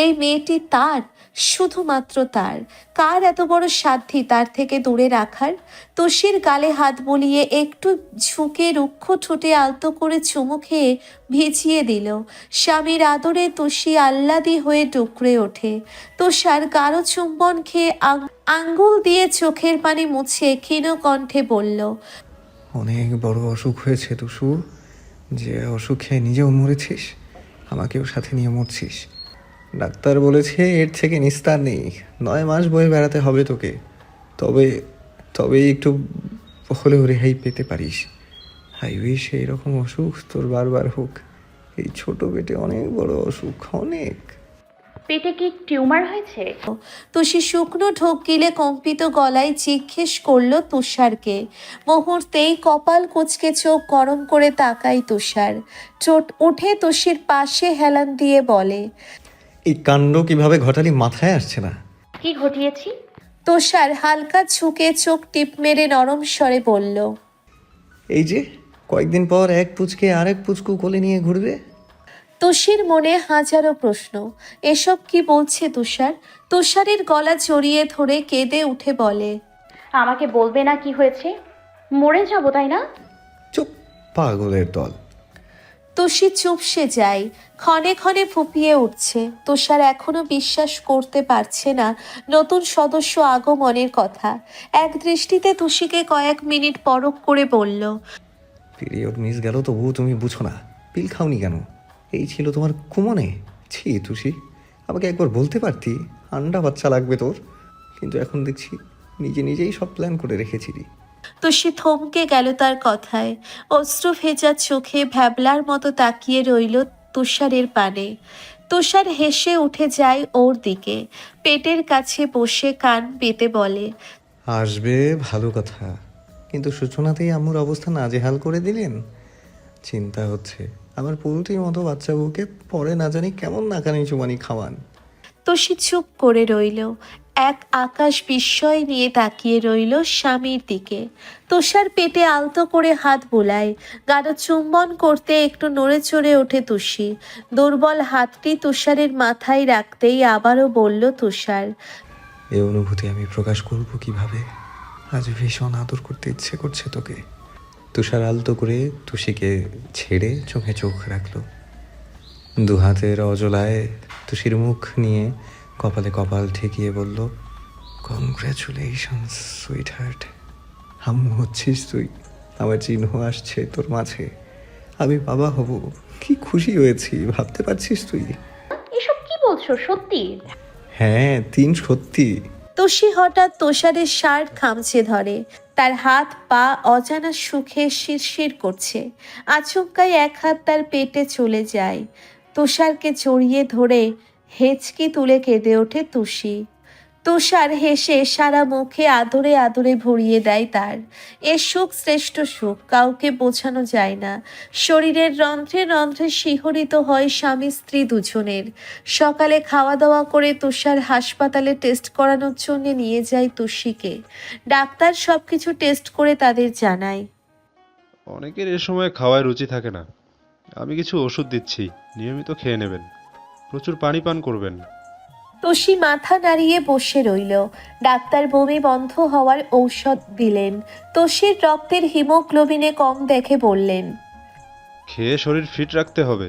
এই মেয়েটি তার, শুধুমাত্র তার। কার এত বড় সাধ্যি তার থেকে দূরে রাখার? তুষির গালে হাত বুলিয়ে একটু ঝুঁকে রুক্ষ ঠোঁটে আলতো করে চুমু খেয়ে ভিজিয়ে দিল। স্বামীর আদরে তুষি আহ্লাদি হয়ে ডুকরে ওঠে। তুষার গাঢ় চুম্বন খেয়ে আঙ্গুল দিয়ে চোখের পানি মুছে ক্ষীণ কণ্ঠে বলল, অনেক বড় অসুখ হয়েছে তুষু, যে অসুখে নিজেও মরেছিস, আমাকেও সাথে নিয়ে মরছিস। ডাক্তার বলেছে এর থেকে নিস্তার নেই, 9 মাস বয়ে বেড়াতে হবে তোকে। তবে একটু হলেও রেহাই পেতে পারিস। আই উইশ এইরকম অসুখ তোর বারবার হোক। এই ছোট পেটে অনেক বড় অসুখ, অনেক। পেটে কি টিউমার হয়েছে? তুষি শুকনো ঢোক গিলে কম্পিত গলায় জিজ্ঞেস করলো তুষারকে। মুহূর্তেই কপাল কুঁচকে চোখ গরম করে তাকায় তুষার। চোট উঠে তুষির পাশে হেলান দিয়ে বলে, এই কাণ্ড কিভাবে ঘটালি মাথায় আসছে না। কি ঘটিয়েছি? তুষার হালকা ঝুঁকে চোখ টিপ মেরে নরম স্বরে বলল, এই যে কয়েকদিন পর এক পুচকে আরেক পুচকু কোলে নিয়ে ঘুরবে। তুষির মনে হাজারো প্রশ্ন। এসব কি বলছে তুষার? তুষারের গলা জড়িয়ে ধরে কেঁদে উঠে বলে, আমাকে বলবে না কি হয়েছে? মরে যাবো তাই না? চুপ, পাগলের দল। তুষি চুপসে যায়, ক্ষণে ক্ষণে ফুপিয়ে উঠছে। তুষার এখনো বিশ্বাস করতে পারছে না নতুন সদস্য আগমনের কথা। এক দৃষ্টিতে তুষিকে কয়েক মিনিট পরখ করে বলল, পিরিয়ড মিস গেল তবুও তুমি বুঝো না। পিল খাওনি কেন? এই ছিল তোমার কুমনে? ছি তুষি, আমাকে একবার বলতে পারতি আন্ডা বাচ্চা লাগবে তোর। কিন্তু এখন দেখছি নিজেই সব প্ল্যান করে রেখেছিলি। তুষি থমকে গেল তার কথায়। অশ্রু ভেজা চোখে ভ্যাবলার মতো তাকিয়ে রইল তুষারের পানে। তুষার হেসে উঠে যায় ওর দিকে, পেটের কাছে বসে কান পেতে বলে, আসবে ভালো কথা, কিন্তু সূচনাতেই আম্মুর অবস্থা নাজেহাল করে দিলেন। চিন্তা হচ্ছে আমার পোলট্রির মতো বাচ্চা বউকে পরে না জানি কেমন নাকানি চুমানি খাওয়ান। তুষি চুপ করে রইল, এক আকাশ বিস্ময় নিয়ে তাকিয়ে রইল স্বামীর দিকে। তুষার পেটে আলতো করে হাত বোলায়, গাঢ় চুম্বন করতে একটু নড়ে চড়ে ওঠে তুষি। দুর্বল হাতটি তুষারের মাথায় রাখতেই আবারও বলল তুষার, এই অনুভূতি আমি প্রকাশ করব কিভাবে? আজ ভীষণ আদর করতে ইচ্ছে করছে তোকে। তুষার আলতো করে তুষিকে ছেড়ে চোখে চোখ রাখলো। দু হাতের অজলায় তুষির মুখ নিয়ে কপালে কপাল ঠেকিয়ে বলল, কংগ্রাচুলেশনস সুইট হার্ট। আম্মু হচ্ছিস তুই, আমার চিহ্ন আসছে তোর মাঝে, আমি বাবা হব। কি খুশি হয়েছি ভাবতে পারছিস তুই? এসব কি বলছো সত্যি? হ্যাঁ 3 সত্যি। তুষি হঠাৎ তুষারের শার্ট খামচে ধরে, তার হাত পা অজানা সুখে শিরশির করছে। আচমকাই এক হাত তার পেটে চলে যায়। তুষারকে জড়িয়ে ধরে হেঁচকি তুলে কেঁদে ওঠে তুষি। তুষার হেসে সারা মুখে আদরে আদরে ভরিয়ে দেয় তার। এ সুখ শ্রেষ্ঠ সুখ, কাউকে বোঝানো যায় না। শরীরের রন্ধ্রে রন্ধ্রে শিহরিত হয় স্বামী স্ত্রী দুজনের। সকালে খাওয়া দাওয়া করে তুষার হাসপাতালে টেস্ট করানোর জন্য নিয়ে যায় তুষিকে। ডাক্তার সবকিছু টেস্ট করে তাদের জানায়, অনেকের এ সময় খাওয়ায় রুচি থাকে না। আমি কিছু ওষুধ দিচ্ছি, নিয়মিত খেয়ে নেবেন, প্রচুর পানি পান করবেন। তুষি মাথা নাড়িয়ে বসে রইল। ডাক্তার বমি বন্ধ হওয়ার ঔষধ দিলেন। তুষির রক্তের হিমোগ্লোবিনে কম দেখে বললেন, খেয়ে শরীর ফিট রাখতে হবে,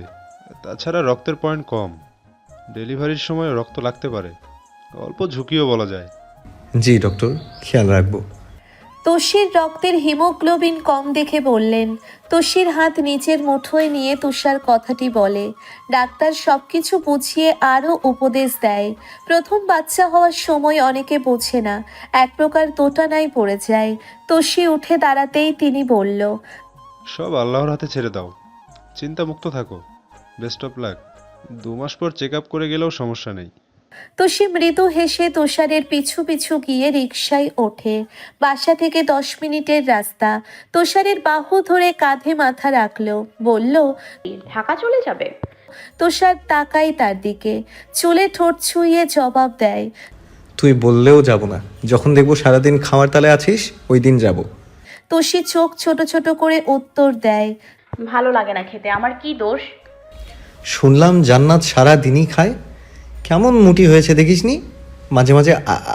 তাছাড়া রক্তের পয়েন্ট কম, ডেলিভারির সময় রক্ত লাগতে পারে, অল্প ঝুঁকিও বলা যায়। জি ডক্টর, খেয়াল রাখবো। তুষির রক্তের হিমোগ্লোবিন কম দেখে বললেন। তুষির হাত নিচের মুঠোয় নিয়ে তুষার কথাটি বলে। ডাক্তার সবকিছু বুঝিয়ে আরও উপদেশ দেয়। প্রথম বাচ্চা হওয়ার সময় অনেকে বোঝে না, এক প্রকার দোটানায় পড়ে যায়। তুষি উঠে দাঁড়াতেই তিনি বলল, সব আল্লাহর হাতে ছেড়ে দাও, চিন্তামুক্ত থাকো, বেস্ট অফ লাক। 2 মাস পর চেক আপ করে গেলেও সমস্যা নেই। তুষি মৃদু হেসে তুষারের পিছু পিছু গিয়ে রিকশায় ওঠে। বাসা থেকে 10 মিনিটের রাস্তা। তুষারের বাহু ধরে কাঁধে মাথা রাখলো, বলল, ঢাকা চলে যাবে? তুষার তাকাই তার দিকে, চুলে ঠোঁট ছুঁয়ে জবাব দেয়, তুই বললেও যাব না, যখন দেখবো সারাদিন খাওয়ার তালে আছিস ওই দিন যাব। তুষি চোখ ছোট ছোট করে উত্তর দেয়, ভালো লাগে না খেতে, আমার কি দোষ? শুনলাম জান্নাত সারা দিনই খায়, কেমন মুটি হয়েছে দেখিসনি? মাঝে মাঝে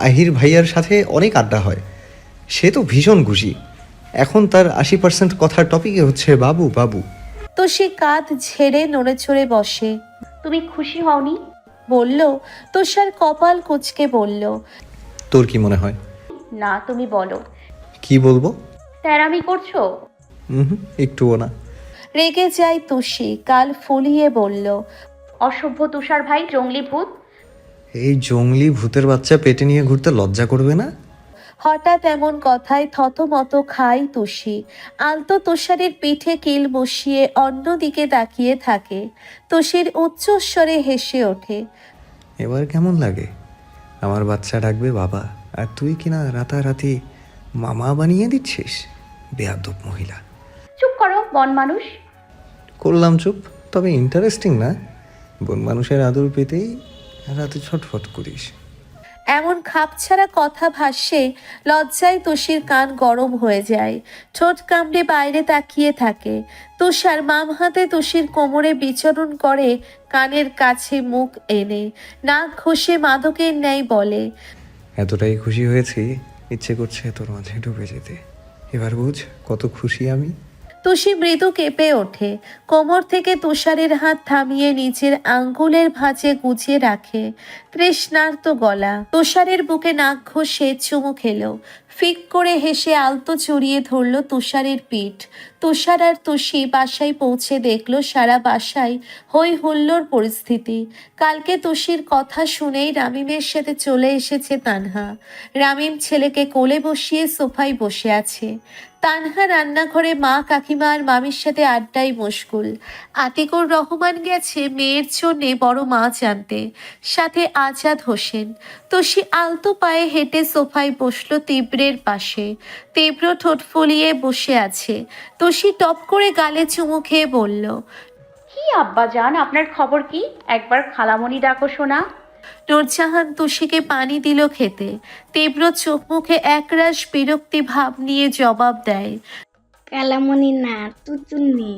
আহির ভাইয়ার সাথে অনেক আড্ডা হয়, সে তো ভীষণ খুশি। এখন তার 80% কথার টপিকে হচ্ছে বাবু বাবু। তুষি কাঁধ ঝেড়ে নড়ে চড়ে বসে। তুমি খুশি হওনি? বলল। তুষার কপাল কুঁচকে বলল, তোর কি মনে হয়? না, তুমি বলো। কি বলবো? তেরামি করছো? একটুও না। রেগে যায় তুষি, কাল ফুলিয়ে বলল, অসভ্য তুষার ভাই, জঙ্গলি ভূত। এই জঙ্গলি ভূতের বাচ্চা পেটে নিয়ে ঘুরতে লজ্জা করবে না? হঠাৎ এমন কথায় থতমত খায় তুষি। আলতো তুষারের পিঠে কিল বসিয়ে অন্যদিকে তাকিয়ে থাকে। তুষির উচ্চস্বরে হেসে ওঠে, এবার কেমন লাগে? আমার বাচ্চা ডাকবে বাবা, আর তুই কিনা রাতারাতি মামা বানিয়ে দিচ্ছিস। বেয়াদব মহিলা। চুপ করো, বন মানুষ। করলাম চুপ, তবে ইন্টারেস্টিং না? বন মানুষের আদর পেতেই রাতে ছটফট করিস। এমন খাপছাড়া কথা ভাষ্যে লজ্জায় তুষির কান গরম হয়ে যায়। ঠোঁট কামড়ে বাইরে তাকিয়ে থাকে। তুষার বাম হাতে তুষির কোমরে বিচরণ করে, কানের কাছে মুখ এনে নাক ঘষে মাদকের ন্যায় বলে, এতটাই খুশি হয়েছি ইচ্ছে করছে তোর মাঝে ডুবে যেতে। এবার বুঝ কত খুশি আমি। তুষি মৃদু কেঁপে ওঠে। কোমর থেকে তুষারের হাত থামিয়ে নিচের আঙ্গুলের ভাঁজে গুছিয়ে রাখে। তৃষ্ণার্ত গলা তুষারের বুকে নাক ঘষে চুমু খেলো। ফিক করে হেসে আলতো চড়িয়ে ধরল তুষারের পিঠ। তুষার আর তুষি বাসায় পৌঁছে দেখলো সারা বাসায় হই হুল্লোড় পরিস্থিতি। কালকে তুষির কথা শুনেই রামিমের সাথে চলে এসেছে তানহা। রামিম ছেলেকে কোলে বসিয়ে সোফায় বসে আছে। তানহা রান্নাঘরে মা কাকিমা আর মামির সাথে আড্ডায় মশগুল। আতিকুর রহমান গেছে মেয়ের জন্যে বড় মাছ আনতে, সাথে আজাদ হোসেন। তুষি আলতো পায়ে হেঁটে সোফায় বসলো তীব্রের পাশে। তীব্র ঠোঁট ফুলিয়ে বসে আছে। তুষি টপ করে গালে চুমু খেয়ে বলল, কি আব্বা জান, আপনার খবর কি? একবার খালামণি ডাকো শোনা। নূরজাহান তুষিকে পানি দিল খেতে। তীব্র চোখ মুখে একরাশ বিরক্তি ভাব নিয়ে জবাব দেয়, কালামণি না, তুতুন্নি।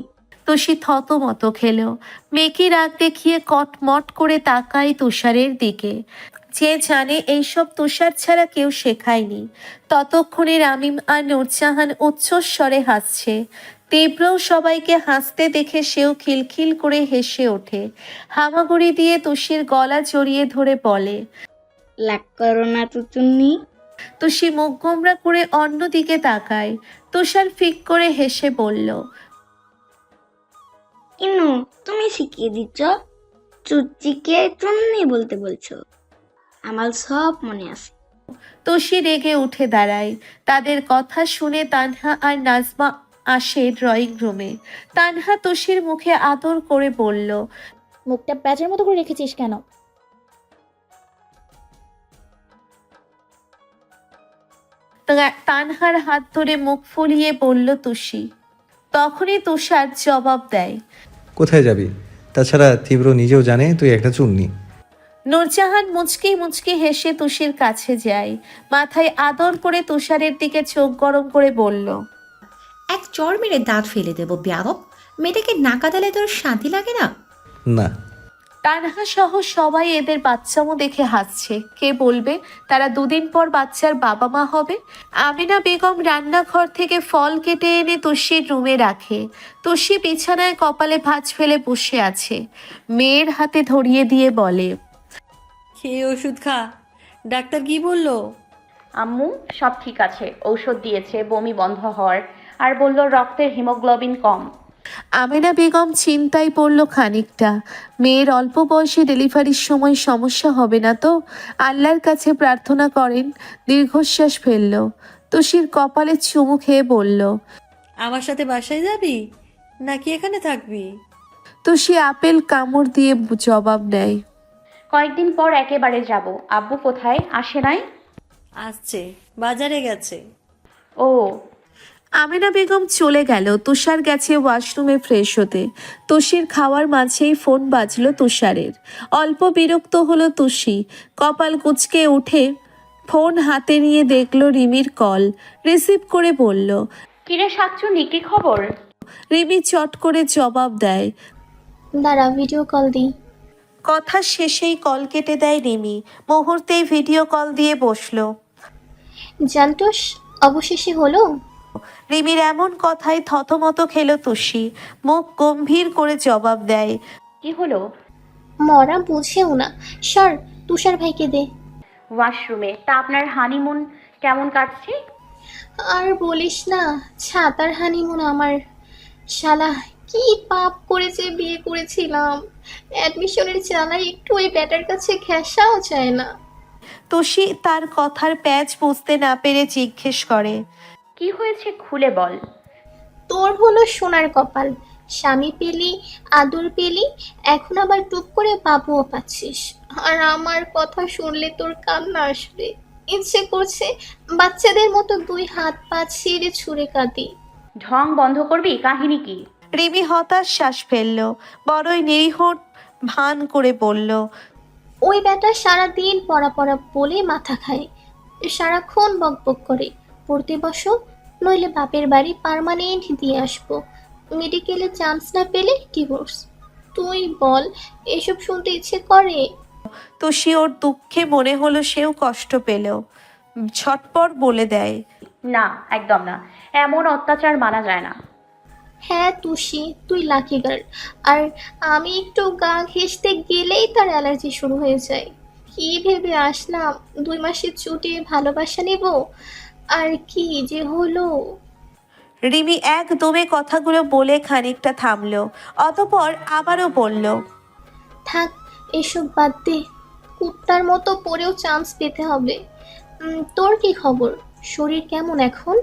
তুষি থতমত খেলো। মেকি রাগ দেখিয়ে কটমট করে তাকায় তুষারের দিকে, যে জানে এইসব তুষার ছাড়া কেউ শেখায়নি। ততক্ষণে রামিম আর নূরজাহান উচ্চস্বরে হাসছে। তীব্রও সবাইকে হাসতে দেখে সেও খিলখিল করে হেসে ওঠে। হামাগুড়ি দিয়ে তুষির গলা জড়িয়ে ধরে বলে, লাগ করো না তুতুন্নি। তুষি মুখ গোমরা করে অন্যদিকে তাকায়। তুষার ফিক করে হেসে বলল, ইনু তুমি শিখিয়ে দিচ্ছ, চুচিকে চুন্নি বলতে বলছো, আমার সব মনে আছে। তুষি রেগে উঠে দাঁড়ায়। তাদের কথা শুনে তানহা আর নাজমা আসে ড্রয়িং রুমে। তানহা তুষির মুখে আদর করে বলল, মুখটা প্যাঁচের মতো করে রেখেছিস কেন? তানহার হাত ধরে মুখ ফুলিয়ে বলল তুষি। তখনই তুষার জবাব দেয়, কোথায় যাবি? তাছাড়া তীব্র নিজেও জানে তুই একটা চুন্নি। নূরজাহান মুচকি মুচকি হেসে তুষির কাছে যায়। মাথায় আদর করে তুষারের দিকে চোখ গরম করে বলল, এক চড় মেরে দাঁত ফেলে দেবো বেয়াদব। মেয়েটাকে না কাঁদালে তোর শান্তি লাগে না? না। তানহা সহ সবাই এদের বাচ্চামো দেখে হাসছে। কে বলবে তারা দুদিন পর বাচ্চার বাবা মা হবে। আমিনা বেগম রান্নাঘর থেকে ফল কেটে এনে তুষির রুমে রাখে। তুষি বিছানায় কপালে ভাঁজ ফেলে বসে আছে। মেয়ের হাতে ধরিয়ে দিয়ে বলে, খেয়ে ওষুধ খা। ডাক্তার কি বললো? আম্মু সব ঠিক আছে, ঔষধ দিয়েছে বমি বন্ধ হওয়ার, আর বলল রক্তের হিমোগ্লোবিন কম। আমিনা বেগম চিন্তায় পড়ল খানিকটা। মেয়ের অল্প বয়সে ডেলিভারির সময় সমস্যা হবে না তো? আল্লাহর কাছে প্রার্থনা করেন। দীর্ঘশ্বাস ফেলল। তুষির কপালে চুমু খেয়ে বলল, আমার সাথে বাসায় যাবি নাকি এখানে থাকবি? তুষি আপেল কামড় দিয়ে জবাব দেয়, কয়েকদিন পর একেবারে যাব। আব্বু কোথায়? আসে নাই? আসছে, বাজারে গেছে। ও। আমিনা বেগম চলে গেল। তুষার গেছে ওয়াশরুমে ফ্রেশ হতে। তুষির খাওয়ার মাঝেই ফোন বাজলো তুষারের। অল্প বিরক্ত হলো তুষি। কপাল কুঁচকে উঠে ফোন হাতে নিয়ে দেখলো রিমির কল। রিসিভ করে বলল, কিরে শাকচুন্নি, কি খবর? রিমি চট করে জবাব দেয়, দাঁড়া ভিডিও কল দিই। কথা শেষেই কল কেটে দেয় রিমি। মুহূর্তেই ভিডিও কল দিয়ে বসলো। জানতোস অবশেষে হলো। রিমির এমন কথায় থতমত খেলো তুষি। মুখ গম্ভীর করে জবাব দেয়, কি হলো? মরা বুঝেও না। সর, তুষার ভাইকে দে। ওয়াশরুমে। তা আপনার হানিমুন কেমন কাটছে? আর বলিস না, ছাতার হানিমুন আমার। শালা কি পাপ করেছে, বিয়ে করেছিলাম। অ্যাডমিশনের জ্বালায় একটু ওই ব্যাটার কাছে ঘেঁষাও চায় না। তুষি তার কথার প্যাচ বুঝতে না পেরে জিজ্ঞেস করে, কি হয়েছে খুলে বল। তোর হলো সোনার কপাল, স্বামী পেলি, আদর পেলি, এখন আবার টুপ করে বাবুও পাচ্ছিস। আর আমার কথা শুনলে তোর কান্না আসবে। ইচ্ছে করছে বাচ্চাদের মতো দুই হাত পা ছিঁড়ে ছুঁড়ে কাঁদি। ঢং বন্ধ করবি? কাহিনী কি? রিমি হতাশ শ্বাস ফেলল। বড়ই নিরীহ ভান করে বলল, ওই ব্যাটা সারাদিন পড়া পড়া বলে মাথা খায়, সারাক্ষণ বকবক করে। পড়তে বসো, নইলে বাপের বাড়ি পার্মানেন্ট দিয়ে আসবো। মেডিকেলে চান্স না পেলে ডিভোর্স। তুই বল, এসব শুনতে ইচ্ছে করে? তুষি ওর দুঃখে মনে হলো সেও কষ্ট পেল। ঝটপট বলে দেয়, না, একদম না। এমন অত্যাচার মানা যায় না। হ্যাঁ তুষি, তুই লাকি গার্ল। আর আমি একটু গা ঘেঁষতে গেলেই তার অ্যালার্জি শুরু হয়ে যায়। কি ভেবে আসলাম 2 মাসের ছুটি ভালোবাসা নেব, আর কি যে হলো। রিমি একদমে কথাগুলো বলে খানিকটা থামলো। অতঃপর আবারও বলল, থাক, এসব বাদ দে। কুত্তার মতো পরেও চান্স পেতে হবে। তোর কি খবর? শরীর কেমন এখন?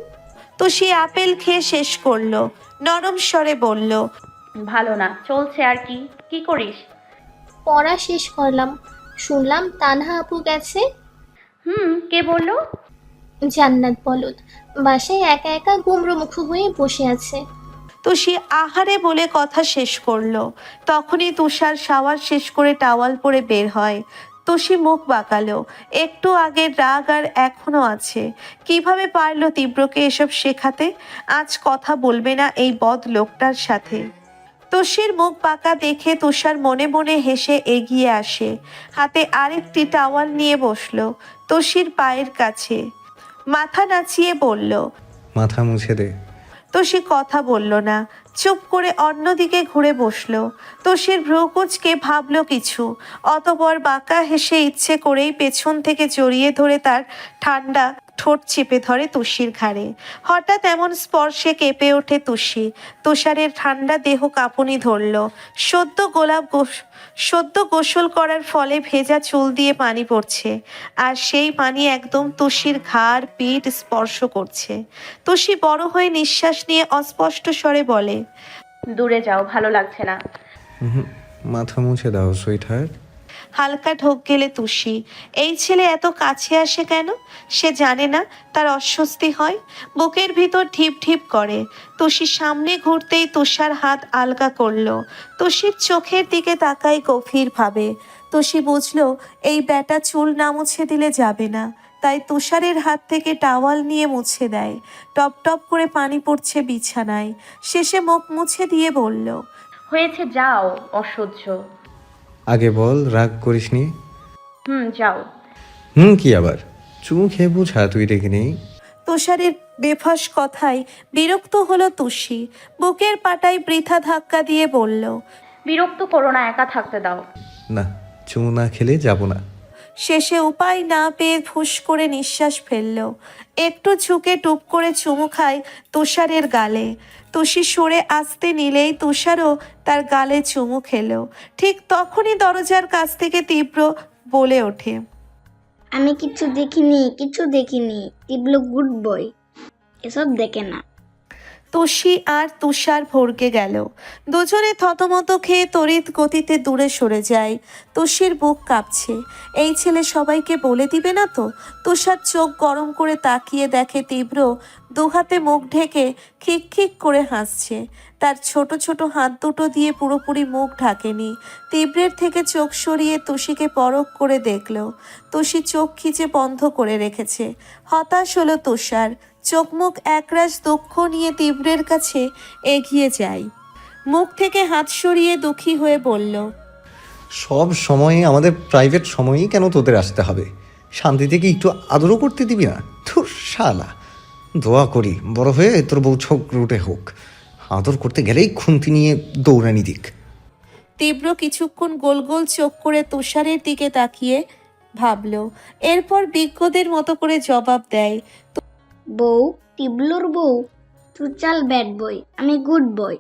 তুষি আপেল খেয়ে শেষ করলো। নরম স্বরে বলল, ভালো না, চলছে আর কি। কি করিস? পড়া শেষ করলাম। শুনলাম তানহা আপু গেছে। কে বললো? জান্নাত বলদ বাসায় একা একা গুমরোমুখ হয়ে বসে আছে। তুষি আহারে বলে কথা শেষ করলো। তখনই তুষার শাওয়ার শেষ করে টাওয়াল পরে বের হয়। তুষি মুখ বাঁকালো। একটু আগের রাগ আর এখনো আছে। কিভাবে পারলো তীব্রকে এসব শেখাতে? আজ কথা বলবে না এই বদ লোকটার সাথে। তুষির মুখ বাঁকা দেখে তুষার মনে মনে হেসে এগিয়ে আসে, হাতে আরেকটি টাওয়াল নিয়ে বসলো তুষির পায়ের কাছে, মাথা নাচিয়ে বলল। মাথা মুছে দে। তুষি কথা বলল না, চুপ করে অন্যদিকে ঘুরে বসলো। তুষির ভ্রুকুচকে ভাবল কিছু, অতঃপর বাঁকা হেসে ইচ্ছে করেই পেছন থেকে জড়িয়ে ধরে তার ঠান্ডা ঠোঁট চেপে ধরে তুষির ঘাড়ে। হঠাৎ এমন স্পর্শে কেঁপে ওঠে তুষি, তুষারের ঠান্ডা দেহ কাঁপুনি ধরল। সদ্য গোসল করার ফলে ভেজা চুল দিয়ে পানি পড়ছে, আর সেই পানি একদম তুষির ঘাড় পিঠ স্পর্শ করছে। তুষি বড় হয়ে নিঃশ্বাস নিয়ে অস্পষ্ট স্বরে বলে, দূরে যাও, ভালো লাগছে না। মাথা মুছে দাও সুইটহার্ট। হালকা ঢোক গেলে তুষি, এই ছেলে এত কাছে আসে কেন? সে জানে না তার অস্বস্তি হয়, বুকের ভিতর ঢিপ ঢিপ করে। তুষির সামনে ঘুরতেই তুষার হাত আলগা করলো। তুষির চোখের দিকে তাকাই গভীরভাবে। তুষি বুঝলো এই ব্যাটা চুল না মুছে দিলে যাবে না, তাই তুষারের হাত থেকে টাওয়াল নিয়ে মুছে দেয়। টপ টপ করে পানি পড়ছে বিছানায়। শেষে মুখ মুছে দিয়ে বলল, হয়েছে, যাও, অসহ্য। আগে বল, রাগ করিসনি? যাও। কি আবার? চুমু খেয়ে বুঝা তুই রেখে নেই। তুষারের বেফাস কথায় বিরক্ত হলো তুষি, বুকের পাটায় বৃথা ধাক্কা দিয়ে বলল, বিরক্ত করো না, একা থাকতে দাও। না, চুমু না খেলে যাব না। শেষে উপায় না পেয়ে ফুস করে নিঃশ্বাস ফেলল। একটু ঝুঁকে টুপ করে চুমু খায় তুষারের গালে। তুষি সরে আসতে নিলেই তুষারও তার গালে চুমু খেলো। ঠিক তখনই দরজার কাছ থেকে তীব্র বলে ওঠে, আমি কিছু দেখিনি। তীব্র গুড বয়, এসব দেখে না। তুষি আর তুষার ভড়কে গেল। দুজনে থতমত খেয়ে তড়িৎ গতিতে দূরে সরে যায়। তুষির বুক কাঁপছে, এই ছেলে সবাইকে বলে দিবে না তো? তুষার চোখ গরম করে তাকিয়ে দেখে তীব্র দুহাতে মুখ ঢেকে খিক খিক করে হাসছে। তার ছোট ছোট হাত দুটো দিয়ে পুরোপুরি মুখ ঢাকেনি। তীব্রের থেকে চোখ সরিয়ে তুষিকে পরখ করে দেখল। তুষি চোখ খিচে বন্ধ করে রেখেছে। হতাশ হলো তুষার, চোখ মুখ একরাশ দুঃখ নিয়ে তীব্রের কাছে এগিয়ে যায়। মুখ থেকে হাত সরিয়ে দুঃখী হয়ে বলল, সব সময়ে আমাদের প্রাইভেট সময়ই কেন তোদের আসতে হবে? শান্তি থেকে একটু আদরও করতে দিবি না? ধুর শালা, দোয়া করি বড় হয়ে তোর বউ ছোক রুটে হোক, আদর করতে গেলেই খুন্তি নিয়ে দৌড়ানি দিক। তীব্র কিছুক্ষণ গোল গোল চোখ করে তুষারের দিকে তাকিয়ে ভাবল, এরপর বিজ্ঞদের মতো করে জবাব দেয়, বউ, টিবলুর বউ, তুই চাল ব্যাড বয়, আমি গুড বয়,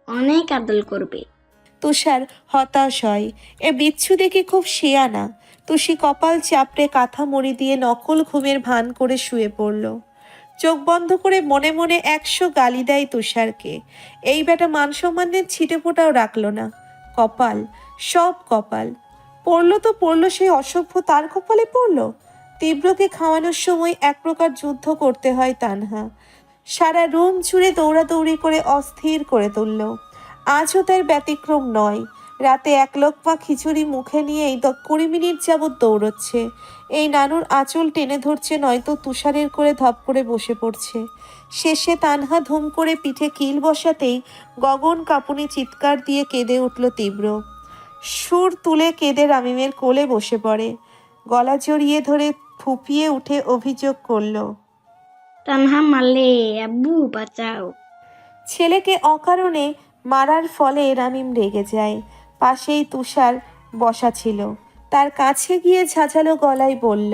অনেক আদল করবে। তুষার হতাশ হয়। এ বিচ্ছু দেখে খুব শিয়ানা। তুষি কপাল চাপড়ে কাঁথা মুড়ি দিয়ে নকল ঘুমের ভান করে শুয়ে পড়ল। চোখ বন্ধ করে মনে মনে 100 গালি দেয় তুষারকে। এই বেটা মান সম্মানের ছিটে ফোটাও রাখলো না। কপাল, সব কপাল। পড়লো তো পড়লো, সেই অসভ্য তার কপালে পড়লো। তীব্রকে খাওয়ানোর সময় এক প্রকার যুদ্ধ করতে হয় তানহা। সারা রুম জুড়ে দৌড়াদৌড়ি করে অস্থির করে তুলল। আজও তার ব্যতিক্রম নয়। রাতে 1 লোকমা খিচুড়ি মুখে নিয়েই 20 মিনিট যাবৎ দৌড়চ্ছে। এই নানুর আঁচল টেনে ধরছে, নয়তো তুষারের করে ধপ করে বসে পড়ছে। শেষে তানহা ধুম করে পিঠে কিল বসাতেই গগন কাঁপুনি চিৎকার দিয়ে কেঁদে উঠল তীব্র। সুর তুলে কেঁদে রামিমের কোলে বসে পড়ে। গলা জড়িয়ে ধরে ফুপিয়ে উঠে অভিযোগ করল, তানহা মারলে, আব্বু বাঁচাও। ছেলেকে অকারণে মারার ফলে রামিম রেগে যায়। পাশেই তুষার বসা ছিল, তার কাছে গিয়ে ঝাঁঝালো গলায় বলল,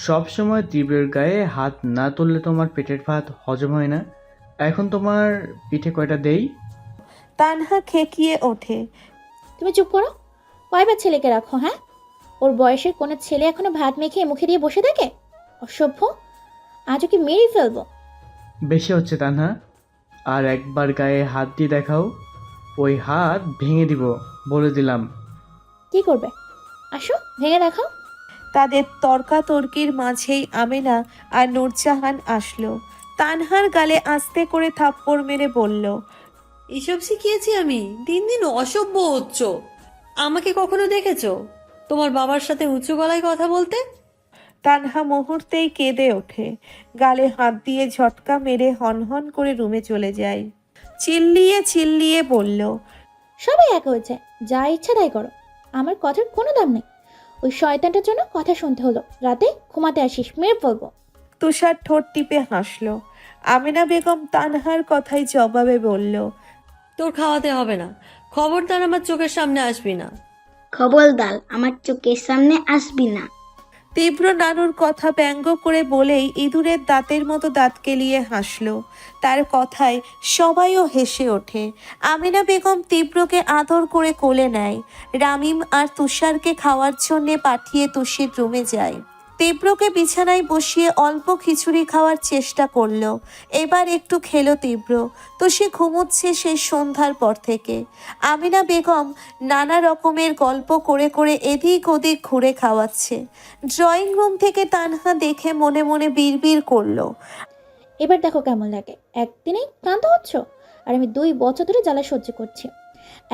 সব সময় তীব্রের গায়ে হাত না তুললে তোমার পেটের ভাত হজম হয় না। এখন তোমার পিঠে কয়টা দেই? তানহা খেকিয়ে ওঠে, তুমি চুপ করো, কয়বার ছেলেকে রাখো? হ্যাঁ, ওর বয়সের কোনো ছেলে এখনো ভাত মেখে মুখে দিয়ে বসে থাকে? অসভ্য, আজও কি মেরেই ফেলবো। বেশি হচ্ছে তানহা, আর একবার গায়ে হাত দিয়ে দেখাও, ওই হাত ভেঙে দিব বলে দিলাম। কি করবে? আসো, ভেঙে দেখাও। তাদের তর্কাতর্কির মাঝেই আমেনা আর নূরজাহান আসলো। তানহার গালে আস্তে করে থাপ্পড় মেরে বলল, এসব শিখিয়েছি আমি? দিন দিন অসভ্য হচ্ছ। আমাকে কখনো দেখেছো তোমার বাবার সাথে উঁচু গলায় কথা বলতে? তানহা মুহূর্তেই কেঁদে ওঠে, গালে হাত দিয়ে ঝটকা মেরে হনহন করে রুমে চলে যায়। চিল্লিয়ে চিল্লিয়ে বলল, সবাই এক হয়েছে, যা ইচ্ছা তাই করো, আমার কথার কোনো দাম নেই। ওই শয়তানটার জন্য কথা শুনতে হলো, রাতে ঘুমাতে আসিস, মেরে ফেলবো। তুষার ঠোঁট টিপে হাসলো। আমিনা বেগম তানহার কথাই জবাবে বলল, তোর খাওয়াতে হবে না, খবরদার আমার চোখের সামনে আসবি না। খবরদার আমার চোখের সামনে আসবি না। তীব্র নানুর কথা ব্যঙ্গ করে বলেই ইঁদুরের দাঁতের মতো দাঁত কেলিয়ে হাসলো। তার কথায় সবাইও হেসে ওঠে। আমিনা বেগম তীব্রকে আদর করে কোলে নেয়। রামিম আর তুষারকে খাওয়ার জন্যে পাঠিয়ে তুষির রুমে যায়। তীব্রকে বিছানায় বসিয়ে অল্প খিচুড়ি খাওয়ার চেষ্টা করলো। এবার একটু খেলো তীব্র। তুষি ঘুমোচ্ছে সেই সন্ধ্যার পর থেকে। আমিনা বেগম নানা রকমের গল্প করে করে এদিক ওদিক ঘুরে খাওয়াচ্ছে। ড্রয়িং রুম থেকে তানহা দেখে মনে মনে বিড়বিড় করলো, এবার দেখো কেমন লাগে, একদিনেই ক্লান্ত হচ্ছ, আর আমি 2 বছর ধরে জ্বালা সহ্য করছি।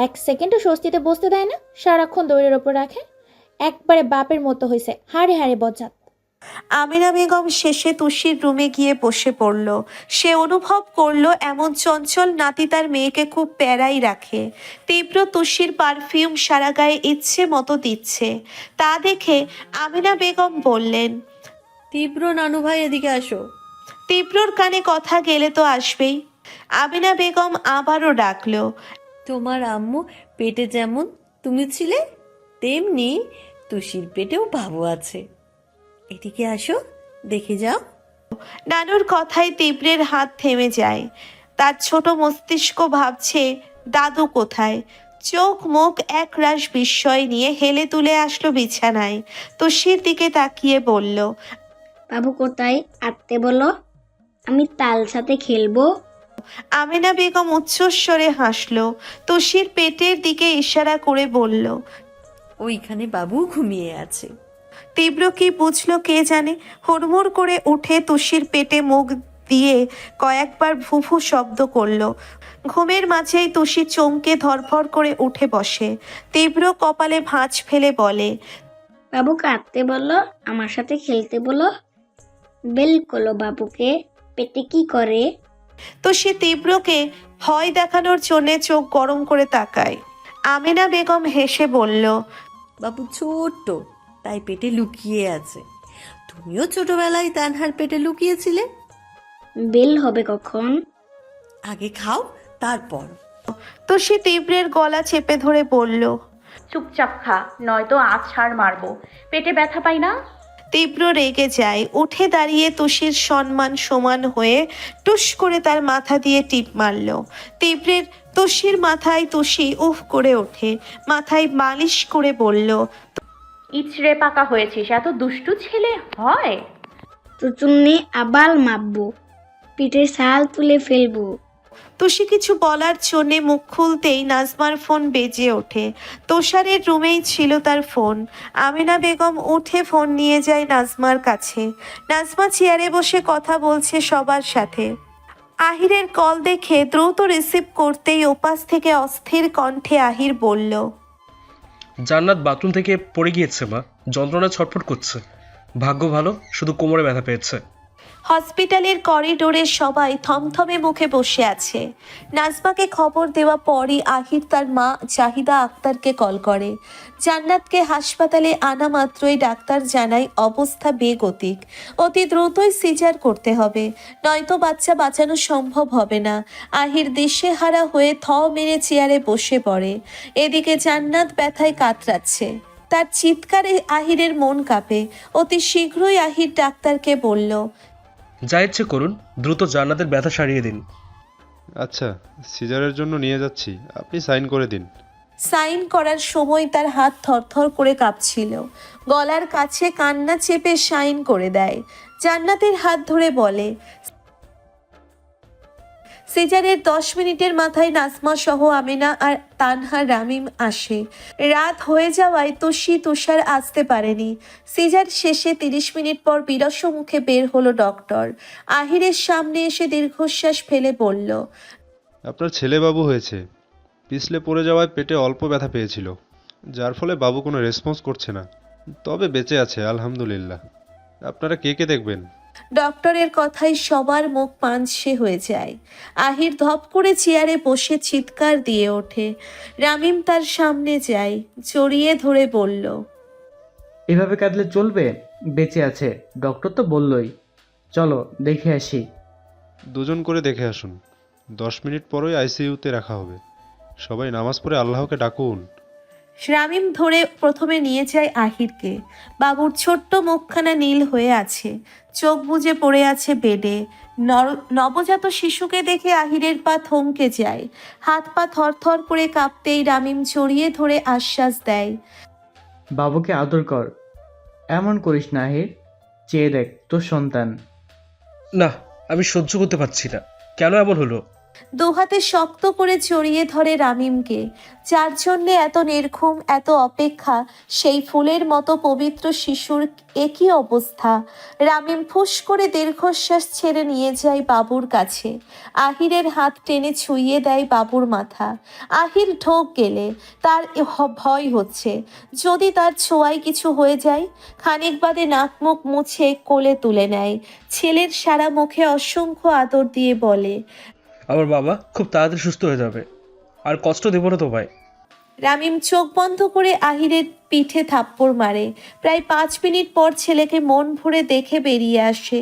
1 সেকেন্ডও স্বস্তিতে বসতে দেয় না, সারাক্ষণ দৌড়ের ওপর রাখে। একবারে বাপের মতো হয়েছে, হাড়ে হাড়ে বজ্জাত। আমিনা বেগম শেষে তুষির রুমে গিয়ে বসে পড়ল। সে অনুভব করলো এমন চঞ্চল নাতি তার মেয়েকে খুব প্যারাই রাখে। তীব্র তুষির পারফিউম সারা গায়ে ইচ্ছে মতো দিচ্ছে। তা দেখে আমিনা বেগম বললেন, তীব্র নানু ভাই এদিকে আসো। তীব্রর কানে কথা গেলে তো আসবেই। আমিনা বেগম আবারও ডাকলো, তোমার আম্মু পেটে যেমন তুমি ছিলে, তেমনি তুষির পেটেও বাবু আছে, এদিকে আসো, দেখে যাও। নানুর কথায় তীব্রের হাত থেমে যায়। তার ছোট মস্তিষ্ক ভাবছে দাদু কোথায়। চোখ মুখ একরাশ বিস্ময় নিয়ে হেলে তুলে আসলো বিছানায়। তুষির দিকে তাকিয়ে বলল, বাবু কোথায়, আঁকতে বলো, আমি তাল সাথে খেলবো। আমিনা বেগম উচ্চস্বরে হাসলো। তুষির পেটের দিকে ইশারা করে বলল, ওইখানে বাবু ঘুমিয়ে আছে। তীব্র কি বুঝলো কে জানে, হুড়মুড় করে উঠে তুষির পেটে মুখ দিয়ে কয়েকবার ভুভু শব্দ করলো। ঘুমের মাঝেই তুষি চমকে ধরফর করে উঠে বসে। তীব্র কপালে ভাঁজ ফেলে বলে, বাবুকে আঁকতে বলো, আমার সাথে খেলতে বলো। বেল করো বাবুকে, পেটে কি করে। তুষি তীব্রকে ভয় দেখানোর জন্যে চোখ গরম করে তাকায়। আমিনা বেগম হেসে বলল, বাবু ছোট্ট, তাই পেটে লুকিয়ে আছে। তুমিও ছোটবেলায় তানহার পেটে লুকিয়েছিলে। বেল হবে কখন? আগে খাও, তারপর। তুষি তীব্রের গলা চেপে ধরে বলল, চুপচাপ খা, নয়তো আছাড় মারবো। পেটে ব্যথা পাই না? তীব্র রেগে যায়। উঠে দাঁড়িয়ে তুষির সম্মান সমান হয়ে টুস করে তার মাথা দিয়ে টিপ মারল। তীব্রের তুষির মাথায় তুষি উফ করে ওঠে, মাথায় মালিশ করে বলল, ইচড়ে পাকা হয়েছিস, এত দুষ্টু ছেলে হয়? চুচুন্নি আবাল মাপবো, পিঠের ছাল তুলে ফেলবো। তুষি কিছু বলার জন্যে মুখ খুলতেই নাজমার ফোন বেজে ওঠে। তুষারের রুমেই ছিল তার ফোন। আমিনা বেগম উঠে ফোন নিয়ে যায় নাজমার কাছে। নাজমা চেয়ারে বসে কথা বলছে সবার সাথে। আহিরের কল দেখে দ্রুত রিসিভ করতেই ওপাশ থেকে অস্থির কণ্ঠে আহির বলল, জান্নাত বাথরুম থেকে পড়ে গিয়েছে মা, যন্ত্রণা ছটফট করছে। ভাগ্য ভালো, শুধু কোমরে ব্যথা পেয়েছে। হসপিটালের করিডোরে সবাই থমথমে মুখে বসে আছে। নাজমাকে খবর দেওয়া পরই আহির তার মা জাহিদা আক্তারকে কল করে। জান্নাতকে হাসপাতালে আনা মাত্রই ডাক্তার জানায় অবস্থা বেগতিক, অতি দ্রুতই সিজার করতে হবে, নয়তো বাচ্চা বাঁচানো সম্ভব হবে না। আহির দিশেহারা হয়ে থ মেরে চেয়ারে বসে পড়ে। এদিকে জান্নাত ব্যথায় কাতরাচ্ছে। তার চিৎকারে আহিরের মন কাঁপে। অতি শীঘ্রই আহির ডাক্তারকে বলল, যা ইচ্ছে করুন, দ্রুত জান্নাতের ব্যথা সারিয়ে দিন। আচ্ছা, সিজারের জন্য নিয়ে যাচ্ছি, আপনি সাইন করে দিন। সাইন করার সময় তার হাত থরথর করে কাঁপছিল। গলার কাছে কান্না চেপে সাইন করে দেয়। জান্নাতের হাত ধরে বলে, সিজারের 10 মিনিটের মাথায় নাজমা সহ আমিনা আর তানহা রামিম আসে। রাত হয়ে যাওয়ায় তুষি তুষার আসতে পারেনি। সিজার শেষে 30 মিনিট পর বিরস মুখে বের হলো ডক্টর। আহিরের সামনে এসে দীর্ঘশ্বাস ফেলে বলল, আপনার ছেলে বাবু হয়েছে। পিছলে পড়ে যাওয়ায় পেটে অল্প ব্যথা পেয়েছিল, যার ফলে বাবু কোনো রেসপন্স করছে না, তবে বেঁচে আছে আলহামদুলিল্লাহ। আপনারা কে কে দেখবেন? ডক্টরের কথায় সবার মুখ পাঞ্ছে হয়ে যায়। আহির ধপ করে চেয়ারে বসে চিৎকার দিয়ে ওঠে। রামিম তার সামনে যায়, জড়িয়ে ধরে বলল, এভাবে কাঁদলে চলবে? বেঁচে আছে, ডক্টর তো বললই। চলো দেখে আসি। দুজন করে দেখে আসুন। 10 মিনিট পরই আইসিইউতে রাখা হবে। সবাই নামাজ পড়ে আল্লাহকে ডাকুন। রামিম ধরে প্রথমে নিয়ে যায় আহিরকে। বাবুর ছোট্ট মুখখানা নীল হয়ে আছে, চোখ বুজে পড়ে আছে বেডে। নবজাত শিশুকে দেখে আহিরের পা থমকে যায়। হাত পা থরথর করে কাঁপতেই রামিম জড়িয়ে ধরে আশ্বাস দেয়, বাবুকে আদর কর। এমন করিস না আহির, চেয়ে দেখ তোর সন্তান। না, আমি সহ্য করতে পারছি না। কেন এমন হলো? দুহাতে শক্ত করে জড়িয়ে ধরে রামিমকে। যার জন্যে এত নির্ঘুম, এত অপেক্ষা, সেই ফুলের মতো পবিত্র শিশুর একই অবস্থা। রামিম ফুস করে দীর্ঘশ্বাস ছেড়ে নিয়ে যায় বাবুর কাছে। আহিরের হাত টেনে ছুঁইয়ে দেয় বাবুর মাথা। আহির ঢোক গেলে তার ভয় হচ্ছে, যদি তার ছোঁয়ায় কিছু হয়ে যায়। খানিক বাদে নাক মুখ মুছে কোলে তুলে নেয়। ছেলের সারা মুখে অসংখ্য আদর দিয়ে বলে, আমার বাবা খুব তাড়াতাড়ি সুস্থ হয়ে যাবে, আর কষ্ট দেব না তোমায়। রামিম চোখ বন্ধ করে আহিরের পিঠে থাপ্পড় মারে। প্রায় 5 মিনিট পর ছেলেকে মন ভরে দেখে বেরিয়ে আসে।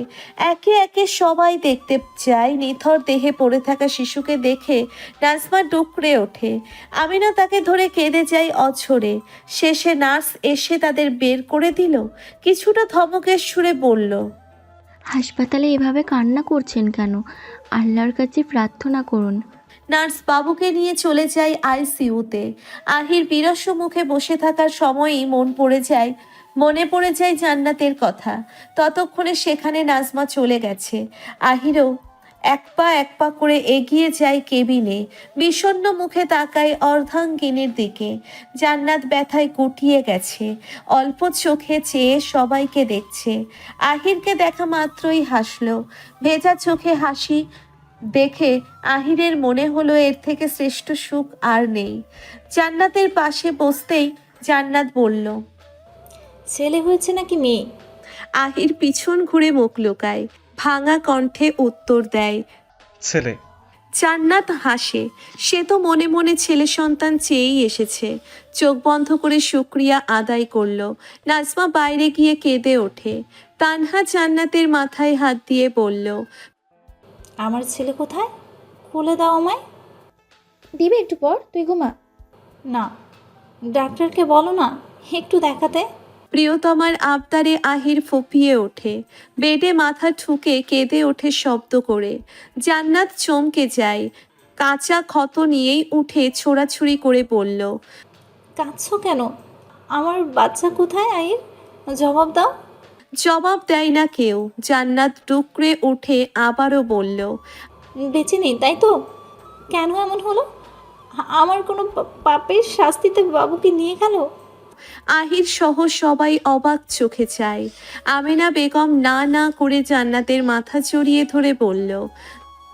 একে একে সবাই দেখতে যায়। নিথর দেহে পড়ে থাকা শিশুকে দেখে নাজমা ডুকরে ওঠে। আমিনা তাকে ধরে কেঁদে যায় অঝরে। শেষে নার্স এসে তাদের বের করে দিল। কিছুটা ধমকের সুরে বলল, হাসপাতালে এভাবে কান্না করছেন কেন? আল্লাহর কাছে প্রার্থনা করুন। নার্স বাবুকে নিয়ে চলে যায় আইসিইউতে। আহির বিরস মুখে বসে থাকার সময়ই মনে পড়ে যায় জান্নাতের কথা। ততক্ষণে সেখানে নাজমা চলে গেছে। আহিরও এক পা করে এগিয়ে যায় কেবিনে। বিষণ্ণ মুখে তাকায় অর্ধাঙ্গিনীর দিকে। জান্নাত ব্যথায় গুটিয়ে গেছে, অল্প চোখে চেয়ে সবাইকে দেখছে। আহিরকে দেখা মাত্রই হাসলো। ভেজা চোখে হাসি দেখে আহিরের মনে হলো এর থেকে শ্রেষ্ঠ সুখ আর নেই। জান্নাতের পাশে বসতেই জান্নাত বলল, ছেলে হয়েছে নাকি মেয়ে? আহির পিছন ঘুরে মুখ লুকায়, ভাঙা কণ্ঠে উত্তর দেয়, ছেলে। জান্নাত হাসে। সে তো মনে মনে ছেলে সন্তান চেয়েই এসেছে। চোখ বন্ধ করে শুকরিয়া আদায় করলো। নাজমা বাইরে গিয়ে কেঁদে ওঠে। তানহা জান্নাতের মাথায় হাত দিয়ে বলল, আমার ছেলে কোথায়? খুলে দাও আমায়। দিবে একটু পর, তুই ঘুমা। না, ডাক্তারকে বলো না একটু দেখাতে। প্রিয়তমার আবদারে আহির ফুপিয়ে ওঠে। বেডে মাথা ঠুকে কেঁদে ওঠে শব্দ করে। জান্নাত চমকে যায়। কাঁচা ক্ষত নিয়েই উঠে ছোড়াছুড়ি করে বলল, কাঁদছো কেন? আমার বাচ্চা কোথায় আইর? জবাব দাও। জবাব দেয় না কেউ। জান্নাত ডুকরে উঠে আবারও বলল, বেঁচে নেই তাই তো? কেন এমন হলো? আমার কোনো পাপের শাস্তিতে বাবুকে নিয়ে গেল? আহির সহ সবাই অবাক চোখে চায়। আমেনা বেগম না না করে জান্নাতের মাথা জড়িয়ে ধরে বলল,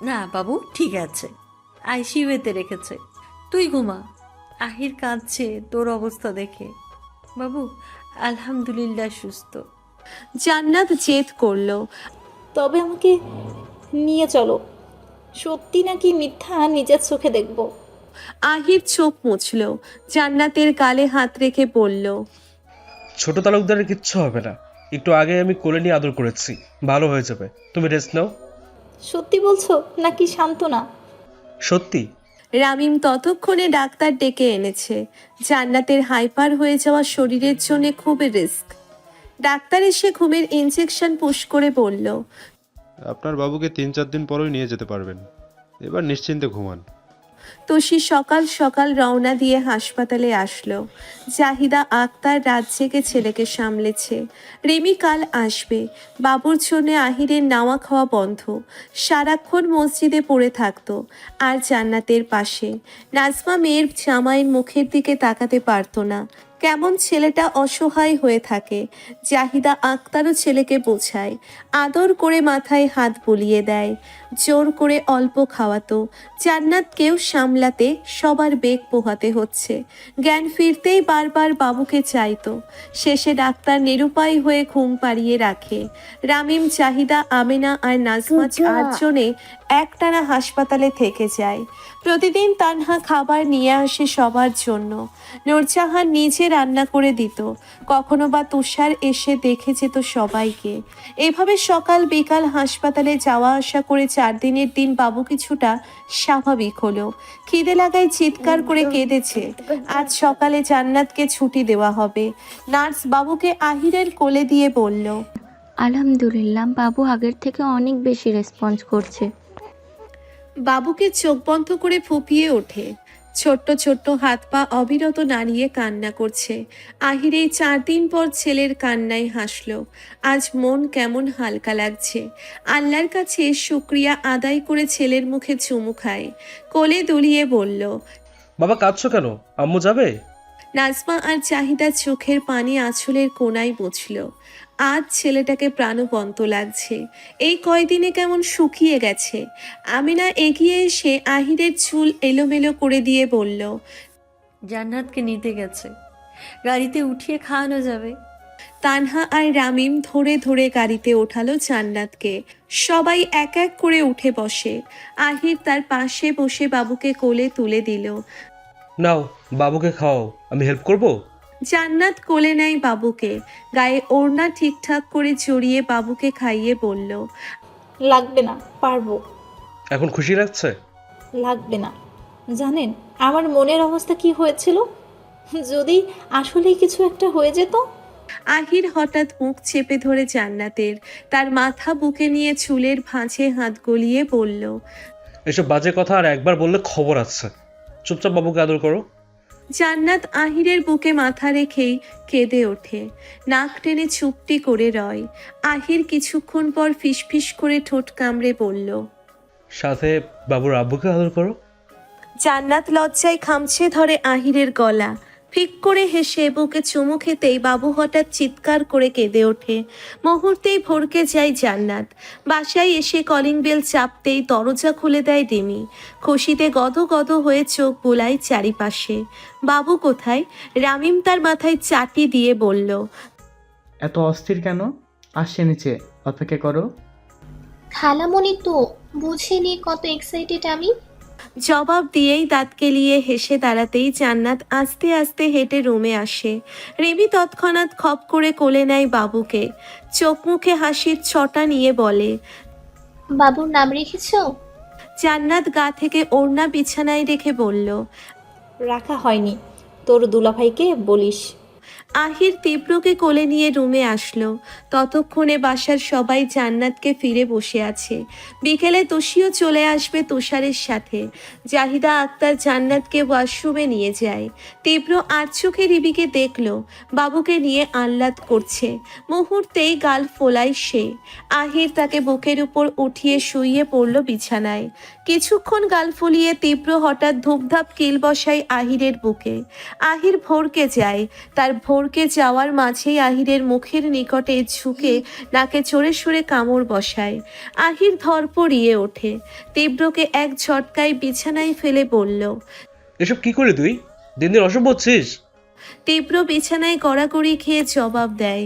না বাবু ঠিক আছে, আইসিইউতে রেখেছে, তুই ঘুমা। আহির কাঁদছে তোর অবস্থা দেখে। বাবু আলহামদুলিল্লাহ সুস্থ। জান্নাত জেদ করলো, তবে আমাকে নিয়ে চলো, সত্যি নাকি মিথ্যা নিজের চোখে দেখব। আহির চোখ মুছল। জান্নাতের গালে হাত রেখে বলল, ছোট তালুকদারের কিচ্ছু হবে না। একটু আগে আমি কোলে নিয়ে আদর করেছি, ভালো হয়ে যাবে। তুমি রেস্ট নাও। সত্যি বলছো নাকি সান্ত্বনা? সত্যি। রামিম ততক্ষণে ডাক্তার ডেকে এনেছে। জান্নাতের হাইপার হয়ে যাওয়া শরীরের জন্য খুবই রিস্ক। ডাক্তার এসে ঘুমের ইনজেকশন পুশ করে বলল, আপনার বাবুকে 3-4 দিন পরই নিয়ে যেতে পারবেন। এবার নিশ্চিন্তে ঘুমান। তোষি সকাল সকাল রওনা দিয়ে হাসপাতালে আসলো। জাহিদা আক্তার রাত জেগে ছেলেকে সামলেছে। রিমি কাল আসবে। বাবুর জন্য আহিরের নাওয়া খাওয়া বন্ধ। সারাক্ষণ মসজিদে পড়ে থাকতো আর জান্নাতের পাশে। নাজমা মেয়ের জামাইয়ের মুখের দিকে তাকাতে পারতো না। কেমন ছেলেটা অসহায় হয়ে থাকে। জাহিদা আক্তারও ছেলেকে বোঝায়, আদর করে মাথায় হাত বুলিয়ে দেয়, জোর করে অল্প খাওয়াতো। জান্নাতকেও সামলাতে সবার বেগ পোহাতে হচ্ছে। জ্ঞান ফিরতেই বারবার বাবুকে চাইতো। শেষে ডাক্তার নিরুপায় হয়ে ঘুম পাড়িয়ে রাখে। রামিম, জাহিদা, আমেনা আর নাজমা 4 জনে একটানা হাসপাতালে থেকে যায়। প্রতিদিন তানহা খাবার নিয়ে আসে সবার জন্য। নূরজাহান নিজে রান্না করে দিত, কখনো বা তুষার এসে দেখে যেত সবাইকে। এভাবে সকাল বিকাল হাসপাতালে যাওয়া আসা করে 4 দিনের দিন বাবু কিছুটা স্বাভাবিক হলো। খিদে লাগায় চিৎকার করে কেঁদেছে। আজ সকালে জান্নাতকে ছুটি দেওয়া হবে। নার্স বাবুকে আহিরের কোলে দিয়ে বলল, আলহামদুলিল্লাহ, বাবু আগের থেকে অনেক বেশি রেসপন্স করছে। বাবুকে চোখ বন্ধ করে ফুপিয়ে ওঠে। ছোট্ট ছোট্ট হাত পা অবিরত নাড়িয়ে কান্না করছে। আহির এই 4 দিন পর ছেলের কান্নায় হাসলো। আজ মন কেমন হালকা লাগছে। আল্লাহর কাছে শুকরিয়া আদায় করে ছেলের মুখে চুমু খায়। কোলে দুলিয়ে বলল, বাবা কাঁদছো কেন? আম্মু যাবে? নাজমা আর চাহিদা চোখের পানি আঁচলের কোনায় বুঝল। আজ ছেলেটাকে প্রাণবন্ত লাগছে। এই কয়দিনে কেমন শুকিয়ে গেছে। আমিনা এগিয়ে এসে আহিরের চুল এলোমেলো করে দিয়ে বলল, জান্নাতকে নিতে গেছে, গাড়িতে উঠিয়ে খাওয়ানো যাবে। তানহা আর রামিম ধরে ধরে গাড়িতে ওঠালো জান্নাতকে। সবাই এক এক করে উঠে বসে। আহির তার পাশে বসে বাবুকে কোলে তুলে দিল। নাও বাবুকে খাওয়াও, আমি হেল্প করব। জান্নাত কোলে নেয় বাবুকে, গায়ে ওড়না ঠিকঠাক করে জড়িয়ে বাবুকে খাইয়ে বলল, লাগবে না, পারবো। এখন খুশি লাগছে? লাগবে না। জানেন আমার মনের অবস্থা কি হয়েছিল? যদি আসলেই কিছু একটা হয়ে যেত। আহির হঠাৎ মুখ চেপে ধরে জান্নাতের, তার মাথা বুকে নিয়ে চুলের ভাঁজে হাত গলিয়ে বলল, এসব বাজে কথা আর একবার বললে খবর আছে। চুপচাপ বাবুকে আদর করো। জান্নাত আহিরের বুকে মাথা রেখেই কেঁদে ওঠে। নাক টেনে চুপটি করে রয়। আহির কিছুক্ষণ পর ফিসফিস করে ঠোঁট কামড়ে বলল, সাথে বাবুর আব্বুকে আদর করো। জান্নাত লজ্জায় খামছে ধরে আহিরের গলা। ফিক করে হেসে বুকে চুমু খেতেই বাবু হঠাৎ চিৎকার করে কেঁদে ওঠে। মুহূর্তেই ভরকে যায় জান্নাত। বাসায় এসে কলিং বেল চাপতেই দরজা খুলে দেয় রিমি। খুশিতে গদ গদ হয়ে চোখ বুলায় চারিপাশে। বাবু কোথায়? রামিম তার মাথায় চাটি দিয়ে বলল, এত অস্থির কেন? আসছে নিচে, অপেক্ষা করো। খালামণি তো বুঝেনি কত এক্সাইটেড আমি। জবাব দিয়েই দাঁত কেলিয়ে হেসে দাঁড়াতেই জান্নাত আস্তে আস্তে হেঁটে রুমে আসে। রিমি তৎক্ষণাৎ খপ করে কোলে নেয় বাবুকে। চোখ মুখে হাসির ছটা নিয়ে বলে, বাবুর নাম রেখেছো? জান্নাত গা থেকে ওড়না বিছানায় রেখে বলল, রাখা হয়নি, তোর দুলাভাইকে বলিস। আহির তীব্রকে কোলে নিয়ে রুমে আসলো। ততক্ষণে বাসার সবাই জান্নাতকে ফিরে বসে আছে। বিকেলে তুষিও চলে আসবে তুষারের সাথে। জাহিদা আক্তার জান্নাতকে ওয়াশরুমে নিয়ে যায়। তীব্র আর চোখে রিবিকে দেখলো বাবুকে নিয়ে আহ্লাদ করছে। মুহূর্তেই গাল ফোলায় সে। আহির তাকে বুকের উপর উঠিয়ে শুইয়ে পড়ল বিছানায়। কিছুক্ষণ গাল ফুলিয়ে তীব্র হঠাৎ ধূপধাপ কিল বসায় আহিরের বুকে। আহির ভরকে যায়। তার ভরকে যাওয়ার মাঝেই আহিরের মুখের নিকটে ঝুঁকে নাকে চড়ে সরে কামড় বসায়। আহির ধরপড়িয়ে ওঠে। তীব্রকে এক ঝটকায় বিছানায় ফেলে বলল, এসব কি করে তুই? দিন দিন অসভ্য হচ্ছিস। তীব্র বিছানায় গড়াগড়ি খেয়ে জবাব দেয়,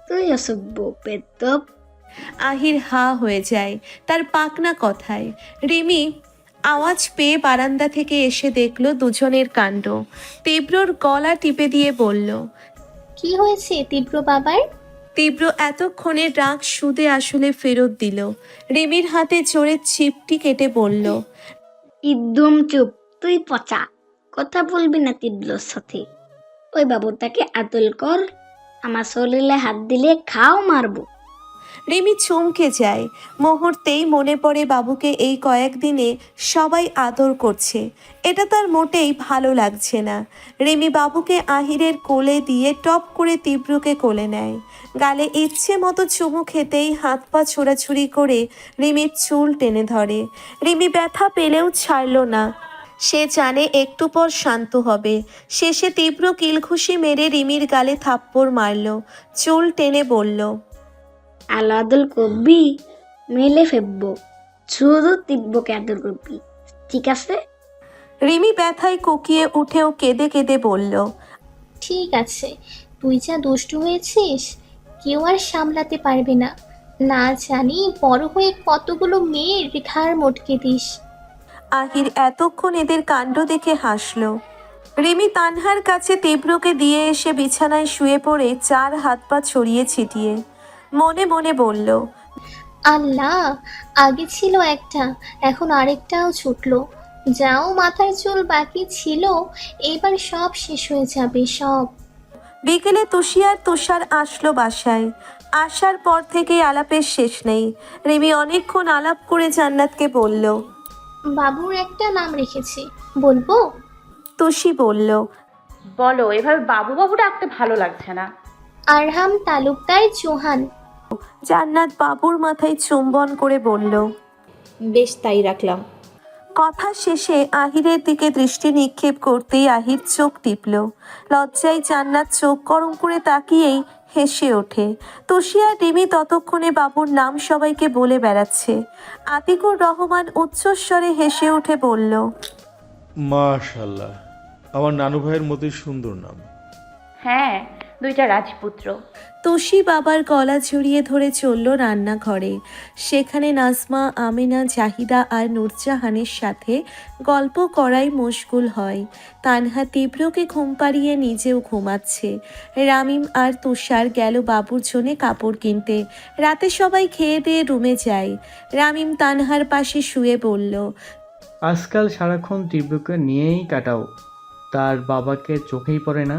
তুই অসভ্য পেতব। আহির হা হয়ে যায় তার পাকনা কথায়। রিমি আওয়াজ পেয়ে বারান্দা থেকে এসে দেখলো দুজনের কাণ্ড। তীব্রর গলা টিপে দিয়ে বলল, কি হয়েছে তীব্র বাবার? তীব্র এতক্ষণে রাগ সুদে আসলে ফেরত দিল। রিমির হাতে চড়ে ছিপটি কেটে বলল, একদম চুপ, তুই পচা। কথা বলবি না তীব্রর সাথে। ওই বাবুটাকে আদল কর, আমার শরীরে হাত দিলে খাও মারবো। রিমি চমকে যায়। মুহূর্তেই মনে পড়ে বাবুকে এই কয়েকদিনে সবাই আদর করছে। এটা তার মোটেই ভালো লাগছে না। রিমি বাবুকে আহিরের কোলে দিয়ে টপ করে তীব্রকে কোলে নেয়। গালে ইচ্ছে মতো চুমু খেতেই হাত পা ছোড়াছুড়ি করে রিমির চুল টেনে ধরে। রিমি ব্যথা পেলেও ছাড়ল না। সে জানে একটু পর শান্ত হবে। শেষে তীব্র কিলঘুষি মেরে রিমির গালে থাপ্পড় মারল, চুল টেনে বলল, আলো আদল করবি, মেলে ফেলবো, শুধু তীব্রকে আদর করবি, ঠিক আছে? রিমি ব্যথায় কুকিয়ে উঠেও কেঁদে কেঁদে বলল, ঠিক আছে, তুই যা দুষ্টু হয়েছিস কেউ আর সামলাতে পারবে না। না জানি বড় হয়ে কতগুলো মেয়ের ঘাড় মটকে দিস। আহির এতক্ষণ এদের কাণ্ড দেখে হাসল। রিমি তানহার কাছে তীব্রকে দিয়ে এসে বিছানায় শুয়ে পড়ে 4 হাত পা ছড়িয়ে ছিটিয়ে মনে মনে বলল, আল্লাহ, আগে ছিল একটা, এখন আরেকটাও ছুটলো। যাও মাথার চুল বাকি ছিল, এবার সব শেষ হয়ে যাবে সব। বিকেলে তুষি আর তুষার আসলো বাসায়। আসার পর থেকেই আলাপের শেষ নেই। রিমি অনেকক্ষণ আলাপ করে জান্নাতকে বলল, বাবুর একটা নাম রেখেছি, বলবো? তুষি বলল, বলো, এভাবে বাবু বাবু ডাকতে ভালো লাগছে না। আরহাম তালুকদার চৌহান। জান্নাত বাবুর মাথায় চুম্বন করে বলল, বেশ, তাই রাখলাম। কথা শেষে আহিরের দিকে দৃষ্টি নিক্ষেপ করতেই আহির চোখ টিপল। লজ্জায় জান্নাত চোখ গরম করে তাকিয়েই হেসে ওঠে। তুষি আর রিমি ততক্ষণে বাবুর নাম সবাইকে বলে বেড়াচ্ছে। আতিকুর রহমান উচ্চস্বরে হেসে উঠে বলল, মাশাআল্লাহ, আমার নানু ভাইয়ের মতোই সুন্দর নাম। হ্যাঁ, 2টা রাজপুত্র। তুষি বাবার গলা জড়িয়ে ধরে চলল রান্নাঘরে। সেখানে নাজমা, আমিনা, জাহিদা আর নূরজাহানের সাথে গল্প করাই মশগুল হয়। তানহা তীব্রকে ঘুম পাড়িয়ে নিজেও ঘুমাচ্ছে। রামিম আর তুষার গেল বাবুর জন্যে কাপড় কিনতে। রাতে সবাই খেয়ে দিয়ে রুমে যায়। রামিম তানহার পাশে শুয়ে বলল, আজকাল সারাক্ষণ তীব্রকে নিয়েই কাটাও, তার বাবাকে চোখেই পড়ে না।